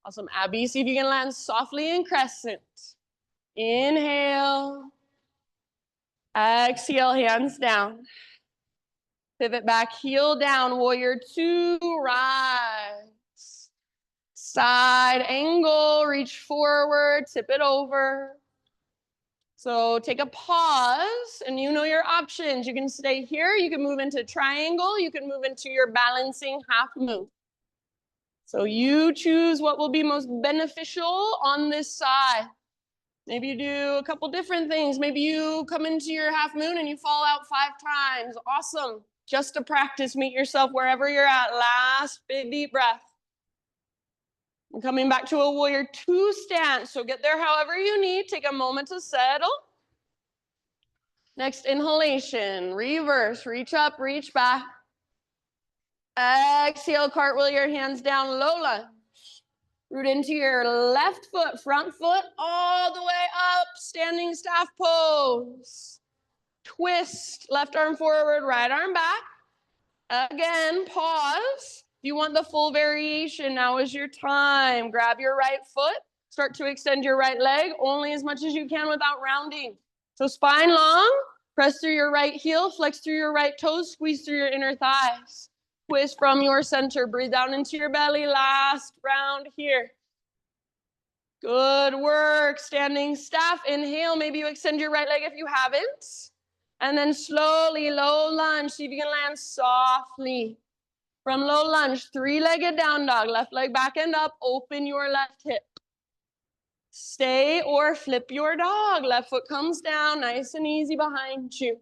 Speaker 1: Awesome. Abby, see if you can land softly in crescent. Inhale. Exhale, hands down. Pivot back, heel down, warrior two, rise. Side angle, reach forward, tip it over. So take a pause, and you know your options. You can stay here, you can move into triangle, you can move into your balancing half moon. So you choose what will be most beneficial on this side. Maybe you do a couple different things. Maybe you come into your half moon and you fall out 5 times. Awesome. Just to practice, meet yourself wherever you're at. Last big deep breath. I'm coming back to a warrior two stance. So get there however you need. Take a moment to settle. Next inhalation, reverse, reach up, reach back. Exhale, cartwheel your hands down, low lunge. Root into your left foot, front foot, all the way up, standing staff pose. Twist, left arm forward, right arm back. Again, pause. If you want the full variation, now is your time. Grab your right foot, start to extend your right leg, only as much as you can without rounding. So spine long, press through your right heel, flex through your right toes, squeeze through your inner thighs. Twist from your center, breathe down into your belly. Last round here. Good work. Standing staff, inhale. Maybe you extend your right leg if you haven't. And then slowly, low lunge. See if you can land softly. From low lunge, 3-legged down dog. Left leg back and up. Open your left hip. Stay or flip your dog. Left foot comes down, nice and easy behind you.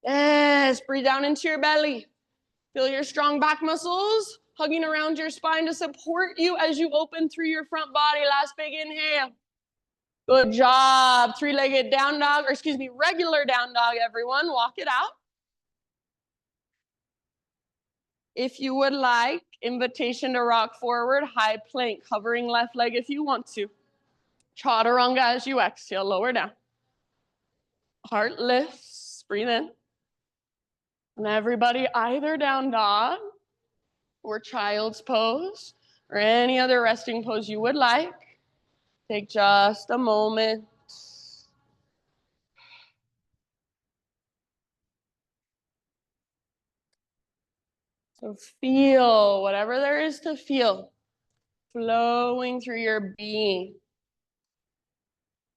Speaker 1: Yes, breathe down into your belly. Feel your strong back muscles hugging around your spine to support you as you open through your front body. Last big inhale. Good job. 3-legged down dog, or excuse me, regular down dog, everyone. Walk it out. If you would like, invitation to rock forward, high plank, hovering left leg if you want to. Chaturanga as you exhale, lower down. Heart lifts, breathe in. And everybody, either down dog or child's pose or any other resting pose you would like. Take just a moment. So feel whatever there is to feel flowing through your being.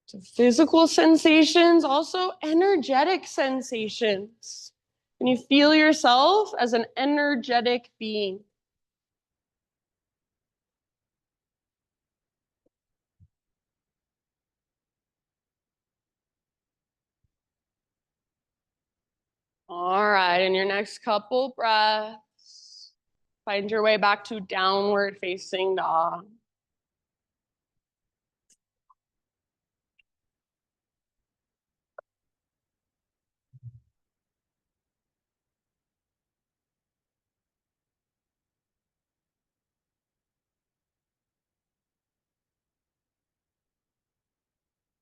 Speaker 1: So physical sensations, also energetic sensations. Can you feel yourself as an energetic being? All right, in your next couple breaths, find your way back to downward facing dog.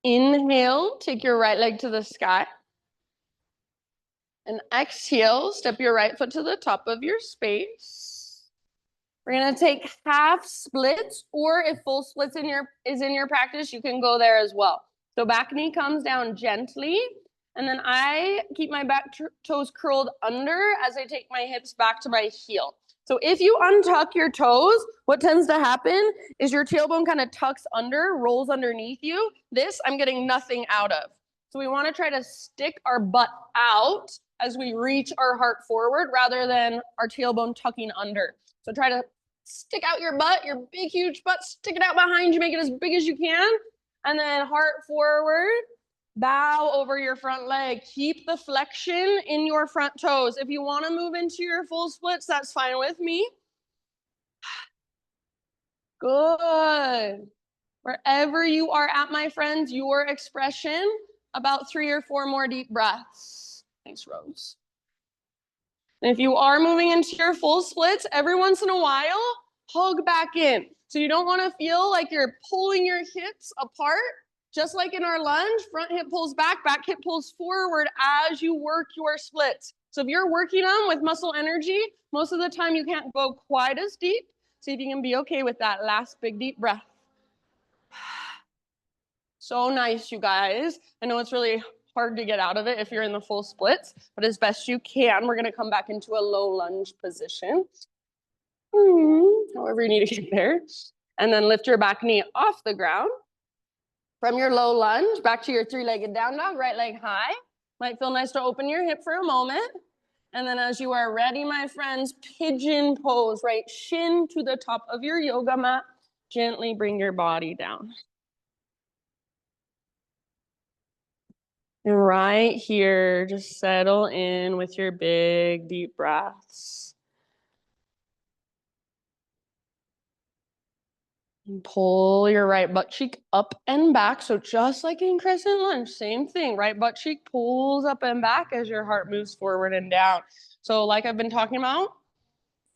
Speaker 1: Inhale, take your right leg to the sky. And exhale, step your right foot to the top of your space. We're gonna take half splits, or if full splits is in your practice, you can go there as well. So back knee comes down gently, and then I keep my back toes curled under as I take my hips back to my heel. So if you untuck your toes, what tends to happen is your tailbone kind of tucks under, rolls underneath you. This I'm getting nothing out of. So we want to try to stick our butt out as we reach our heart forward rather than our tailbone tucking under. So try to stick out your butt, your big, huge butt, stick it out behind you, make it as big as you can. And then heart forward, bow over your front leg. Keep the flexion in your front toes. If you want to move into your full splits, that's fine with me. Good. Wherever you are at, my friends, your expression, about 3 or 4 more deep breaths. Thanks, Rose. And if you are moving into your full splits, every once in a while, hug back in. So you don't want to feel like you're pulling your hips apart. Just like in our lunge, front hip pulls back hip pulls forward as you work your splits. So if you're working on with muscle energy, most of the time you can't go quite as deep. See if you can be okay with that last big deep breath. So nice, you guys. I know it's really hard to get out of it if you're in the full splits, but as best you can, we're gonna come back into a low lunge position. However you need to get there. And then lift your back knee off the ground. From your low lunge, back to your 3-legged down dog, right leg high. Might feel nice to open your hip for a moment. And then as you are ready, my friends, pigeon pose, right shin to the top of your yoga mat. Gently bring your body down. And right here, just settle in with your big, deep breaths. And pull your right butt cheek up and back. So just like in crescent lunge, same thing. Right butt cheek pulls up and back as your heart moves forward and down. So like I've been talking about,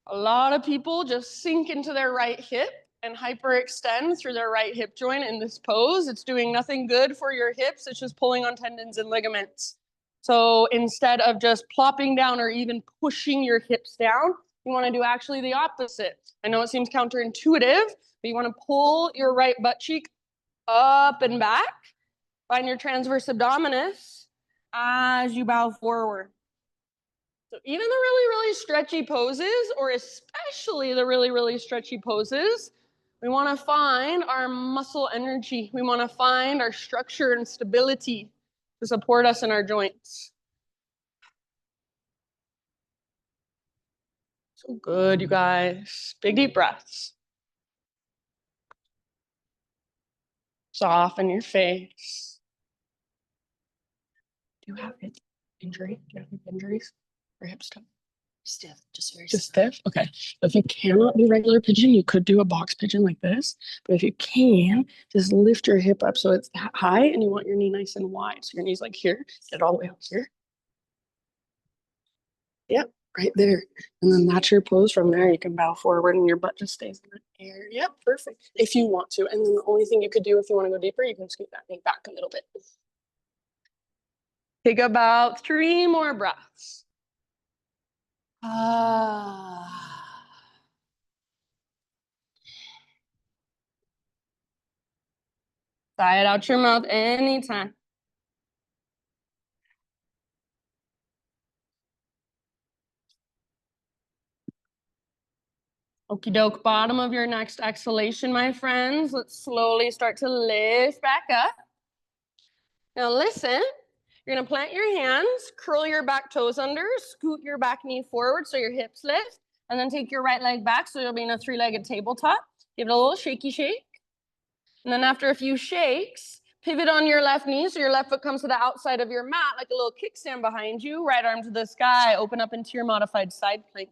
Speaker 1: a lot of people just sink into their right hip and hyperextend through their right hip joint in this pose. It's doing nothing good for your hips. It's just pulling on tendons and ligaments. So instead of just plopping down or even pushing your hips down, you want to do actually the opposite. I know it seems counterintuitive, but you want to pull your right butt cheek up and back. Find your transverse abdominis as you bow forward. So even the really, really stretchy poses, or especially the really, really stretchy poses, we want to find our muscle energy. We want to find our structure and stability to support us in our joints. So good, you guys. Big deep breaths. Soften your face. Do you have hip injury? Do you have hip injuries or hip stuff? Stiff, just very just stiff. Okay. If you cannot do regular pigeon, you could do a box pigeon like this. But if you can, just lift your hip up so it's high, and you want your knee nice and wide. So your knee's like here, get it all the way up here. Yep, right there. And then that's your pose. From there, you can bow forward and your butt just stays in the air. Yep, perfect. If you want to. And then the only thing you could do if you want to go deeper, you can scoot that knee back a little bit. Take about 3 more breaths. Sigh it out your mouth anytime. Okie doke, bottom of your next exhalation, my friends. Let's slowly start to lift back up. Now listen, you're gonna plant your hands, curl your back toes under, scoot your back knee forward so your hips lift, and then take your right leg back so you'll be in a 3-legged tabletop. Give it a little shaky shake. And then after a few shakes, pivot on your left knee so your left foot comes to the outside of your mat like a little kickstand behind you. Right arm to the sky, open up into your modified side plank.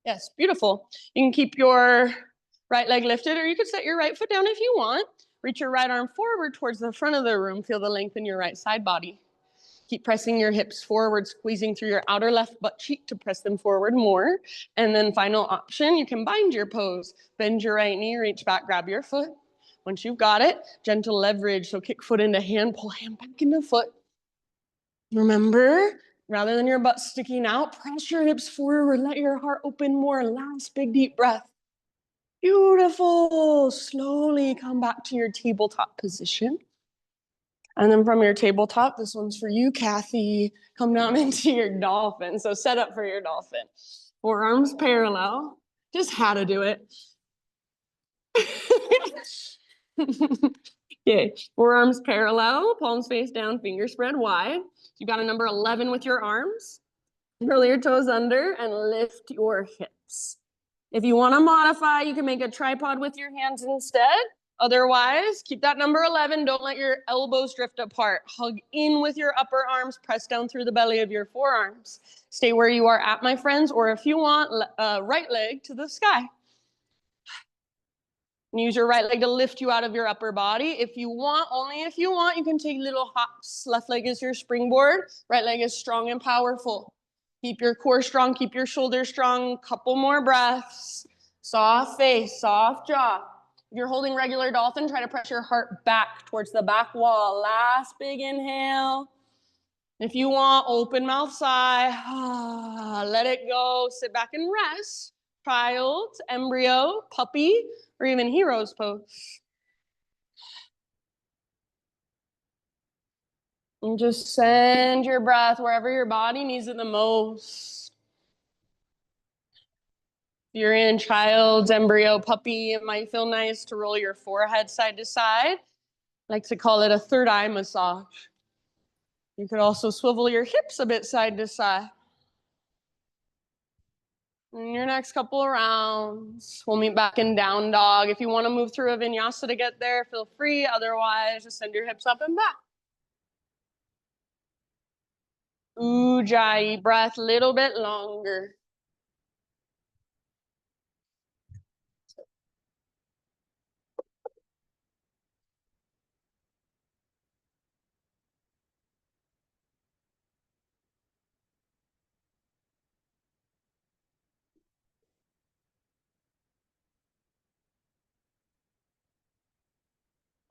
Speaker 1: Yes, beautiful. You can keep your right leg lifted, or you could set your right foot down if you want. Reach your right arm forward towards the front of the room. Feel the length in your right side body. Keep pressing your hips forward, squeezing through your outer left butt cheek to press them forward more. And then final option, you can bind your pose. Bend your right knee, reach back, grab your foot. Once you've got it, gentle leverage. So kick foot into hand, pull hand back into foot. Remember, rather than your butt sticking out, press your hips forward. Let your heart open more. Last big deep breath. Beautiful. Slowly come back to your tabletop position. And then from your tabletop, this one's for you, Kathy, come down into your dolphin. So set up for your dolphin. Forearms parallel. Just how to do it. Okay, forearms parallel, palms face down, fingers spread wide. You got a number 11 with your arms. Curl your toes under and lift your hips. If you want to modify, you can make a tripod with your hands instead. Otherwise, keep that number 11. Don't let your elbows drift apart. Hug in with your upper arms. Press down through the belly of your forearms. Stay where you are at, my friends, or if you want, right leg to the sky. And use your right leg to lift you out of your upper body. If you want, only if you want, you can take little hops. Left leg is your springboard. Right leg is strong and powerful. Keep your core strong. Keep your shoulders strong. Couple more breaths. Soft face, soft jaw. If you're holding regular dolphin, try to press your heart back towards the back wall. Last big inhale. If you want, open mouth sigh. Let it go. Sit back and rest. Child, embryo, puppy, or even hero's pose. And just send your breath wherever your body needs it the most. If you're in child's embryo, puppy, it might feel nice to roll your forehead side to side. I like to call it a third eye massage. You could also swivel your hips a bit side to side. In your next couple of rounds, we'll meet back in down dog. If you want to move through a vinyasa to get there, feel free. Otherwise, just send your hips up and back. Ujjayi breath, little bit longer.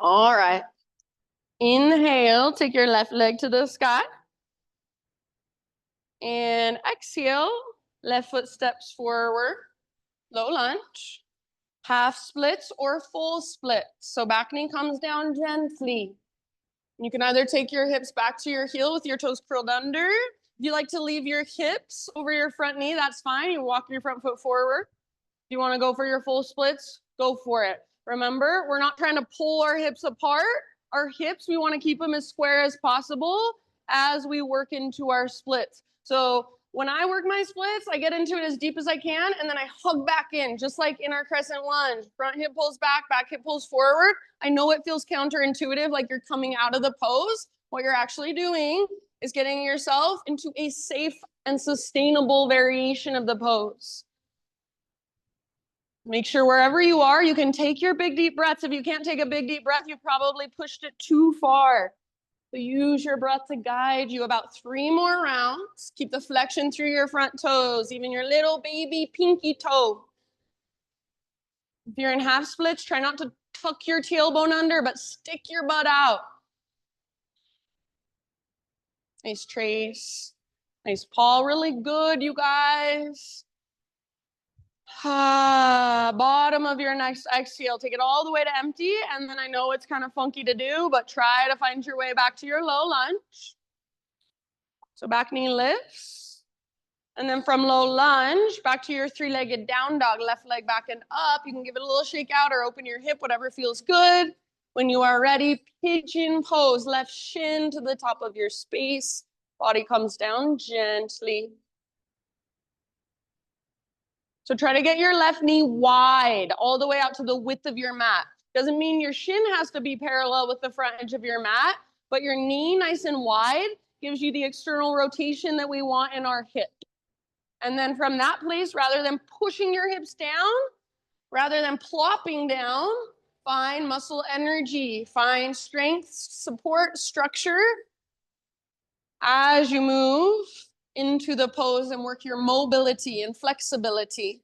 Speaker 1: All right. Inhale, take your left leg to the sky. And exhale, left foot steps forward, low lunge. Half splits or full splits. So back knee comes down gently. You can either take your hips back to your heel with your toes curled under. If you like to leave your hips over your front knee, that's fine. You walk your front foot forward. If you want to go for your full splits, go for it. Remember, we're not trying to pull our hips apart. Our hips, we want to keep them as square as possible as we work into our splits. So when I work my splits, I get into it as deep as I can, and then I hug back in, just like in our crescent lunge. Front hip pulls back hip pulls forward. I know it feels counterintuitive, like you're coming out of the pose. What you're actually doing is getting yourself into a safe and sustainable variation of the pose. Make sure wherever you are, you can take your big deep breaths. If you can't take a big deep breath, you've probably pushed it too far. So use your breath to guide you. About 3 more rounds. Keep the flexion through your front toes, even your little baby pinky toe. If you're in half splits, try not to tuck your tailbone under, but stick your butt out. Nice trace. Nice paw. Really good, you guys. Bottom of your next exhale. Take it all the way to empty. And then I know it's kind of funky to do, but try to find your way back to your low lunge. So back knee lifts. And then from low lunge, back to your 3-legged down dog, left leg back and up. You can give it a little shake out or open your hip, whatever feels good. When you are ready, pigeon pose, left shin to the top of your space. Body comes down gently. So try to get your left knee wide, all the way out to the width of your mat. Doesn't mean your shin has to be parallel with the front edge of your mat, but your knee nice and wide gives you the external rotation that we want in our hip. And then from that place, rather than pushing your hips down, rather than plopping down, find muscle energy, find strength, support, structure as you move into the pose and work your mobility and flexibility.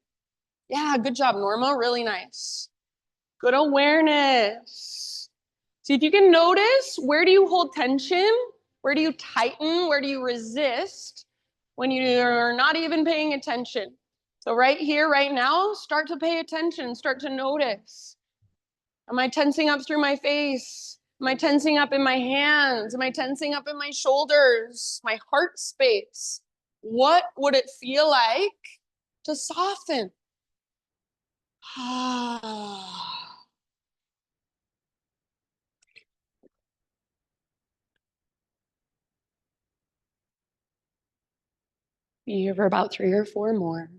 Speaker 1: Yeah, good job, Norma. Really nice. Good awareness. See if you can notice, where do you hold tension? Where do you tighten? Where do you resist when you're not even paying attention? So right here, right now, start to pay attention. Start to notice. Am I tensing up through my face? Am I tensing up in my hands? Am I tensing up in my shoulders? My heart space? What would it feel like to soften? Be here for about 3 or 4 more.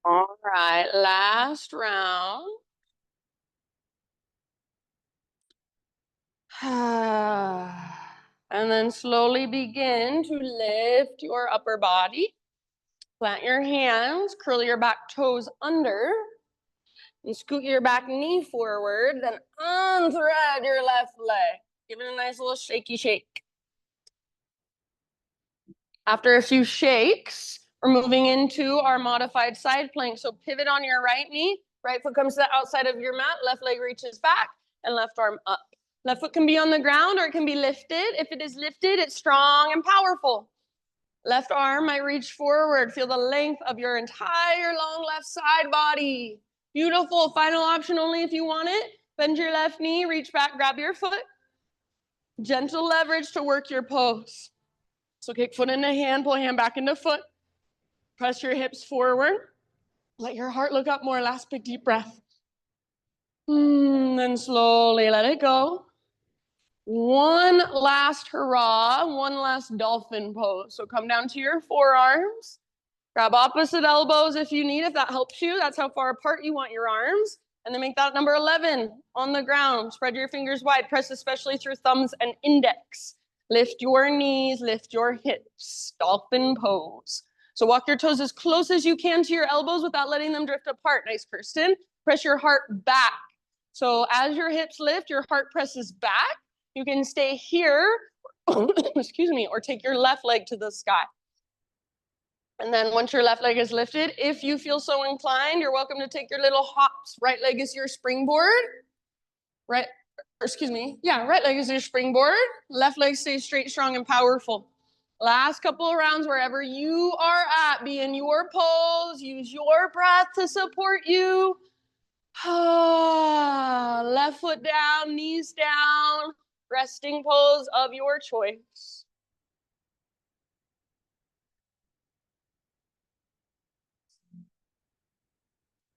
Speaker 1: All right, last round. And then slowly begin to lift your upper body. Plant your hands, curl your back toes under, and scoot your back knee forward, then unthread your left leg. Give it a nice little shaky shake. After a few shakes, we're moving into our modified side plank. So pivot on your right knee, right foot comes to the outside of your mat, left leg reaches back, and left arm up. Left foot can be on the ground or it can be lifted. If it is lifted, it's strong and powerful. Left arm might reach forward. Feel the length of your entire long left side body. Beautiful. Final option only if you want it. Bend your left knee, reach back, grab your foot. Gentle leverage to work your pose. So kick foot into hand, pull hand back into foot. Press your hips forward. Let your heart look up more. Last big deep breath. Then slowly let it go. One last hurrah, one last dolphin pose. So come down to your forearms. Grab opposite elbows if you need, if that helps you. That's how far apart you want your arms. And then make that number 11 on the ground. Spread your fingers wide. Press especially through thumbs and index. Lift your knees, lift your hips. Dolphin pose. So walk your toes as close as you can to your elbows without letting them drift apart. Nice, Kirsten. Press your heart back. So as your hips lift, your heart presses back. You can stay here, excuse me, or take your left leg to the sky. And then once your left leg is lifted, if you feel so inclined, you're welcome to take your little hops. Right leg is your springboard. Right leg is your springboard. Left leg stays straight, strong, and powerful. Last couple of rounds, wherever you are at, be in your pose. Use your breath to support you. Left foot down, knees down. Resting pose of your choice.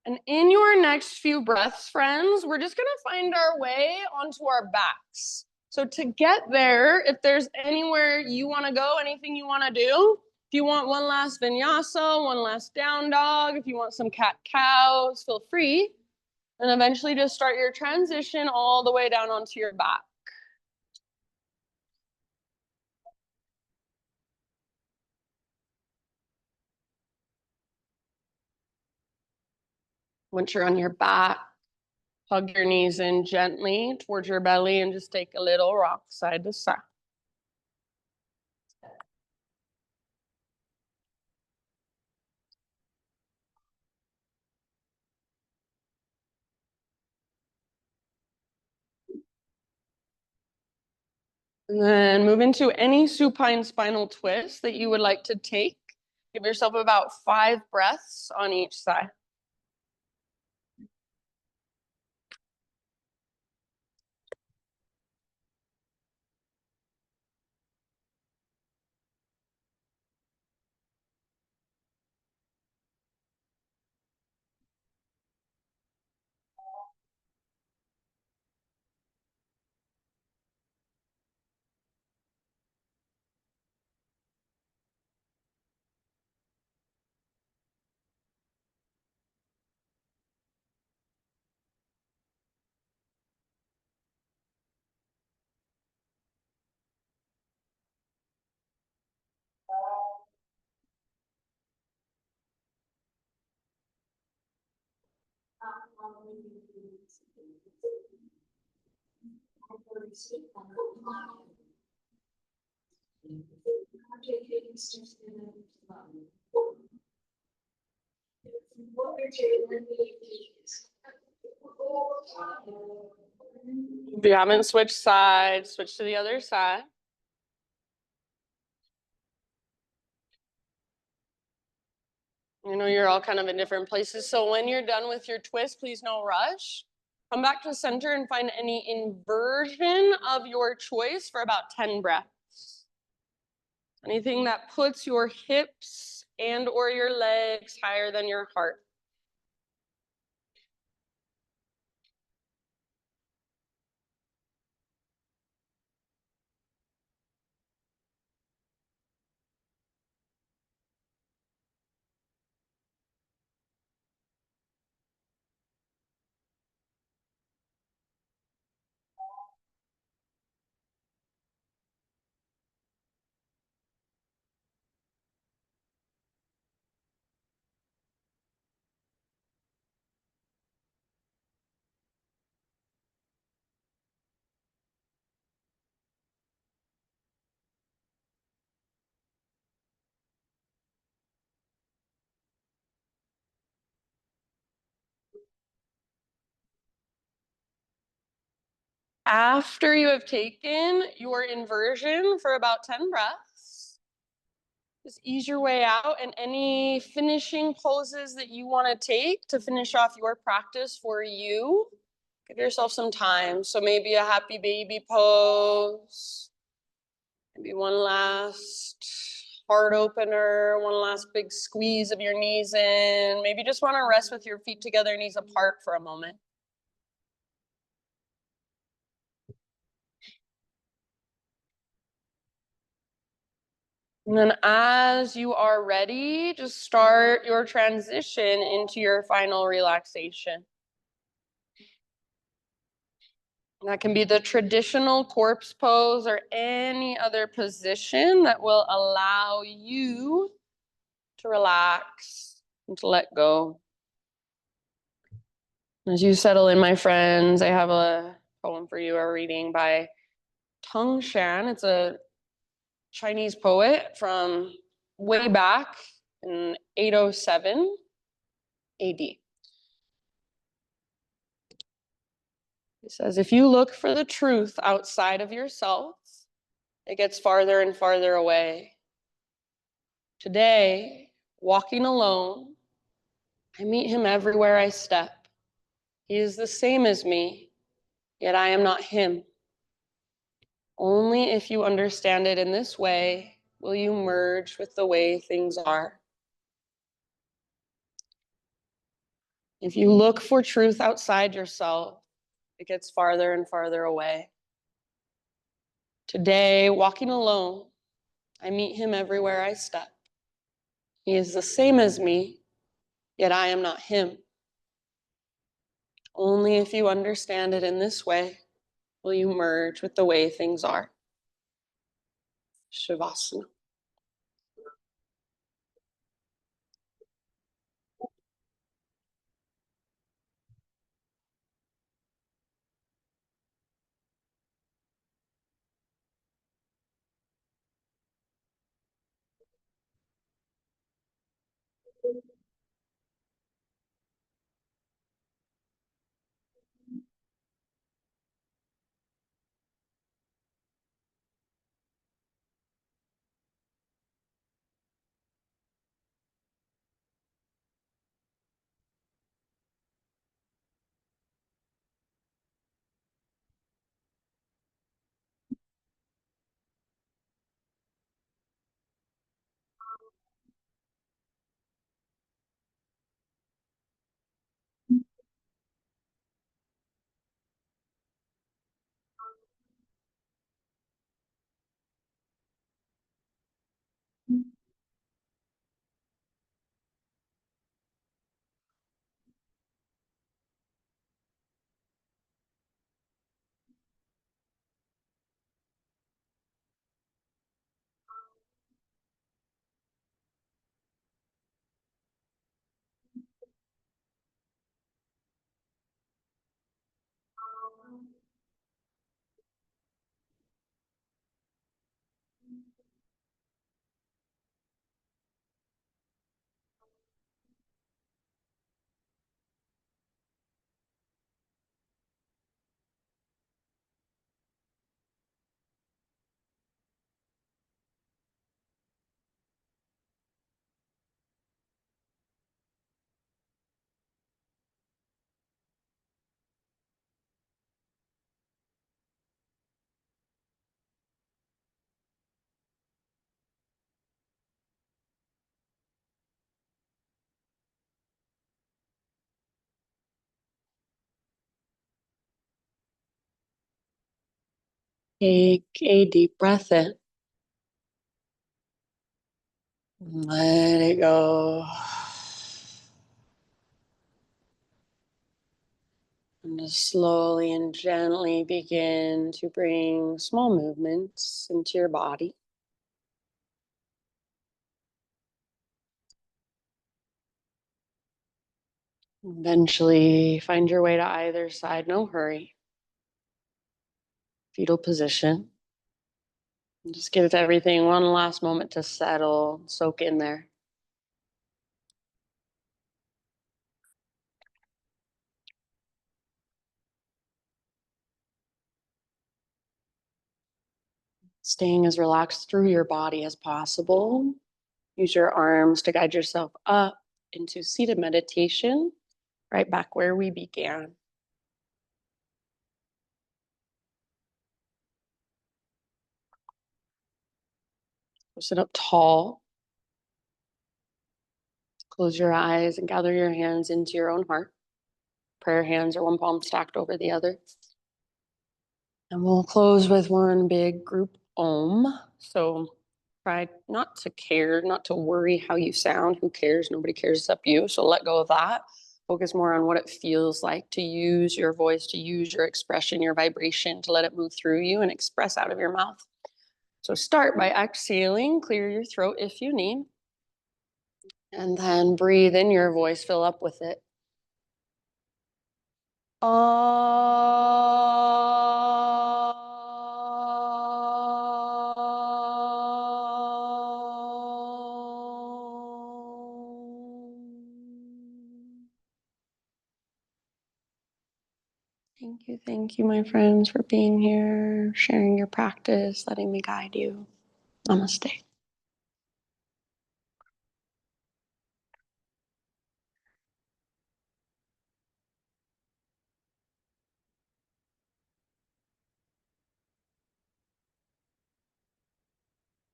Speaker 1: And in your next few breaths, friends, we're just going to find our way onto our backs. So to get there, if there's anywhere you want to go, anything you want to do, if you want one last vinyasa, one last down dog, if you want some cat-cows, feel free. And eventually just start your transition all the way down onto your back. Once you're on your back, hug your knees in gently towards your belly and just take a little rock side to side. And then move into any supine spinal twist that you would like to take. Give yourself about 5 breaths on each side. If you haven't switched sides, switch to the other side. You know, you're all kind of in different places. So when you're done with your twist, please no rush. Come back to center and find any inversion of your choice for about 10 breaths. Anything that puts your hips and or your legs higher than your heart. After you have taken your inversion for about 10 breaths, just ease your way out, and any finishing poses that you want to take to finish off your practice for you, give yourself some time. So maybe a happy baby pose, maybe one last heart opener, one last big squeeze of your knees in. Maybe just want to rest with your feet together, knees apart for a moment. And then as you are ready, just start your transition into your final relaxation. And that can be the traditional corpse pose or any other position that will allow you to relax and to let go. As you settle in, my friends, I have a poem for you, a reading by Tung Shan. It's a Chinese poet from way back in 807 AD. He says, if you look for the truth outside of yourself, it gets farther and farther away. Today, walking alone, I meet him everywhere I step. He is the same as me, yet I am not him. Only if you understand it in this way will you merge with the way things are. If you look for truth outside yourself, it gets farther and farther away. Today, walking alone, I meet him everywhere I step. He is the same as me, yet I am not him. Only if you understand it in this way will you merge with the way things are. Shavasana. Take a deep breath in. Let it go. And just slowly and gently begin to bring small movements into your body. Eventually, find your way to either side, no hurry. Fetal position. And just give everything one last moment to settle, soak in there. Staying as relaxed through your body as possible. Use your arms to guide yourself up into seated meditation, right back where we began. Sit up tall. Close your eyes and gather your hands into your own heart. Prayer hands are one palm stacked over the other. And we'll close with one big group Om. So try not to care, not to worry how you sound. Who cares? Nobody cares except you. So let go of that. Focus more on what it feels like to use your voice, to use your expression, your vibration, to let it move through you and express out of your mouth. So start by exhaling, clear your throat if you need. And then breathe in your voice, fill up with it. Thank you, my friends, for being here, sharing your practice, letting me guide you. Namaste.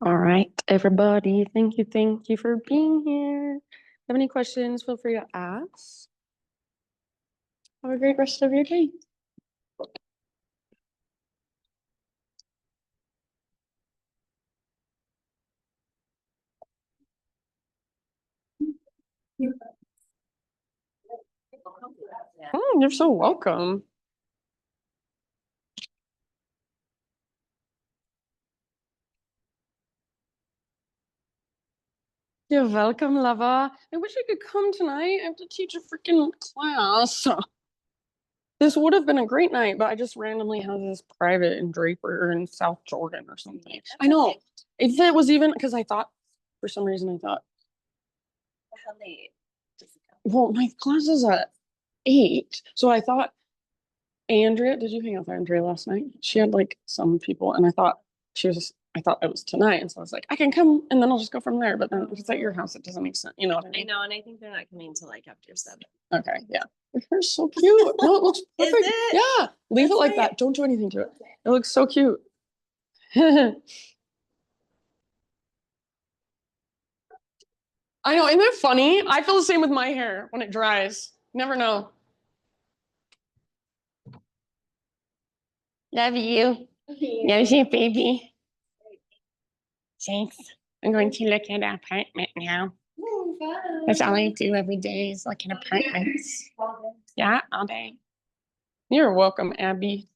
Speaker 1: All right, everybody. Thank you for being here. If you have any questions, feel free to ask. Have a great rest of your day. You're so welcome. You're welcome, Lava. I wish I could come tonight. I have to teach a freaking class. This would have been a great night, but I just randomly have this private in Draper in South Jordan or something. I know. If it was even because I thought, for some reason, I thought,
Speaker 2: How late does it go?
Speaker 1: well, my class is at 8. So I thought, Andrea, did you hang out with Andrea last night? She had like some people, and I thought I thought it was tonight. And so I was like, I can come and then I'll just go from there. But then if it's at your house, it doesn't make sense. You know what I
Speaker 2: I
Speaker 1: mean?
Speaker 2: know, and I think they're not coming until like after 7.
Speaker 1: Okay, yeah. Your hair's so cute. No, it looks
Speaker 2: Is
Speaker 1: perfect.
Speaker 2: it?
Speaker 1: Yeah. Leave
Speaker 2: That's
Speaker 1: it like
Speaker 2: right.
Speaker 1: that. Don't do anything to it. It looks so cute. I know, isn't that funny? I feel the same with my hair when it dries. Never know. Love you. Love you, baby. Thanks. I'm going to look at an apartment now. That's all I do every day is look at apartments. Yeah, all day. You're welcome, Abby.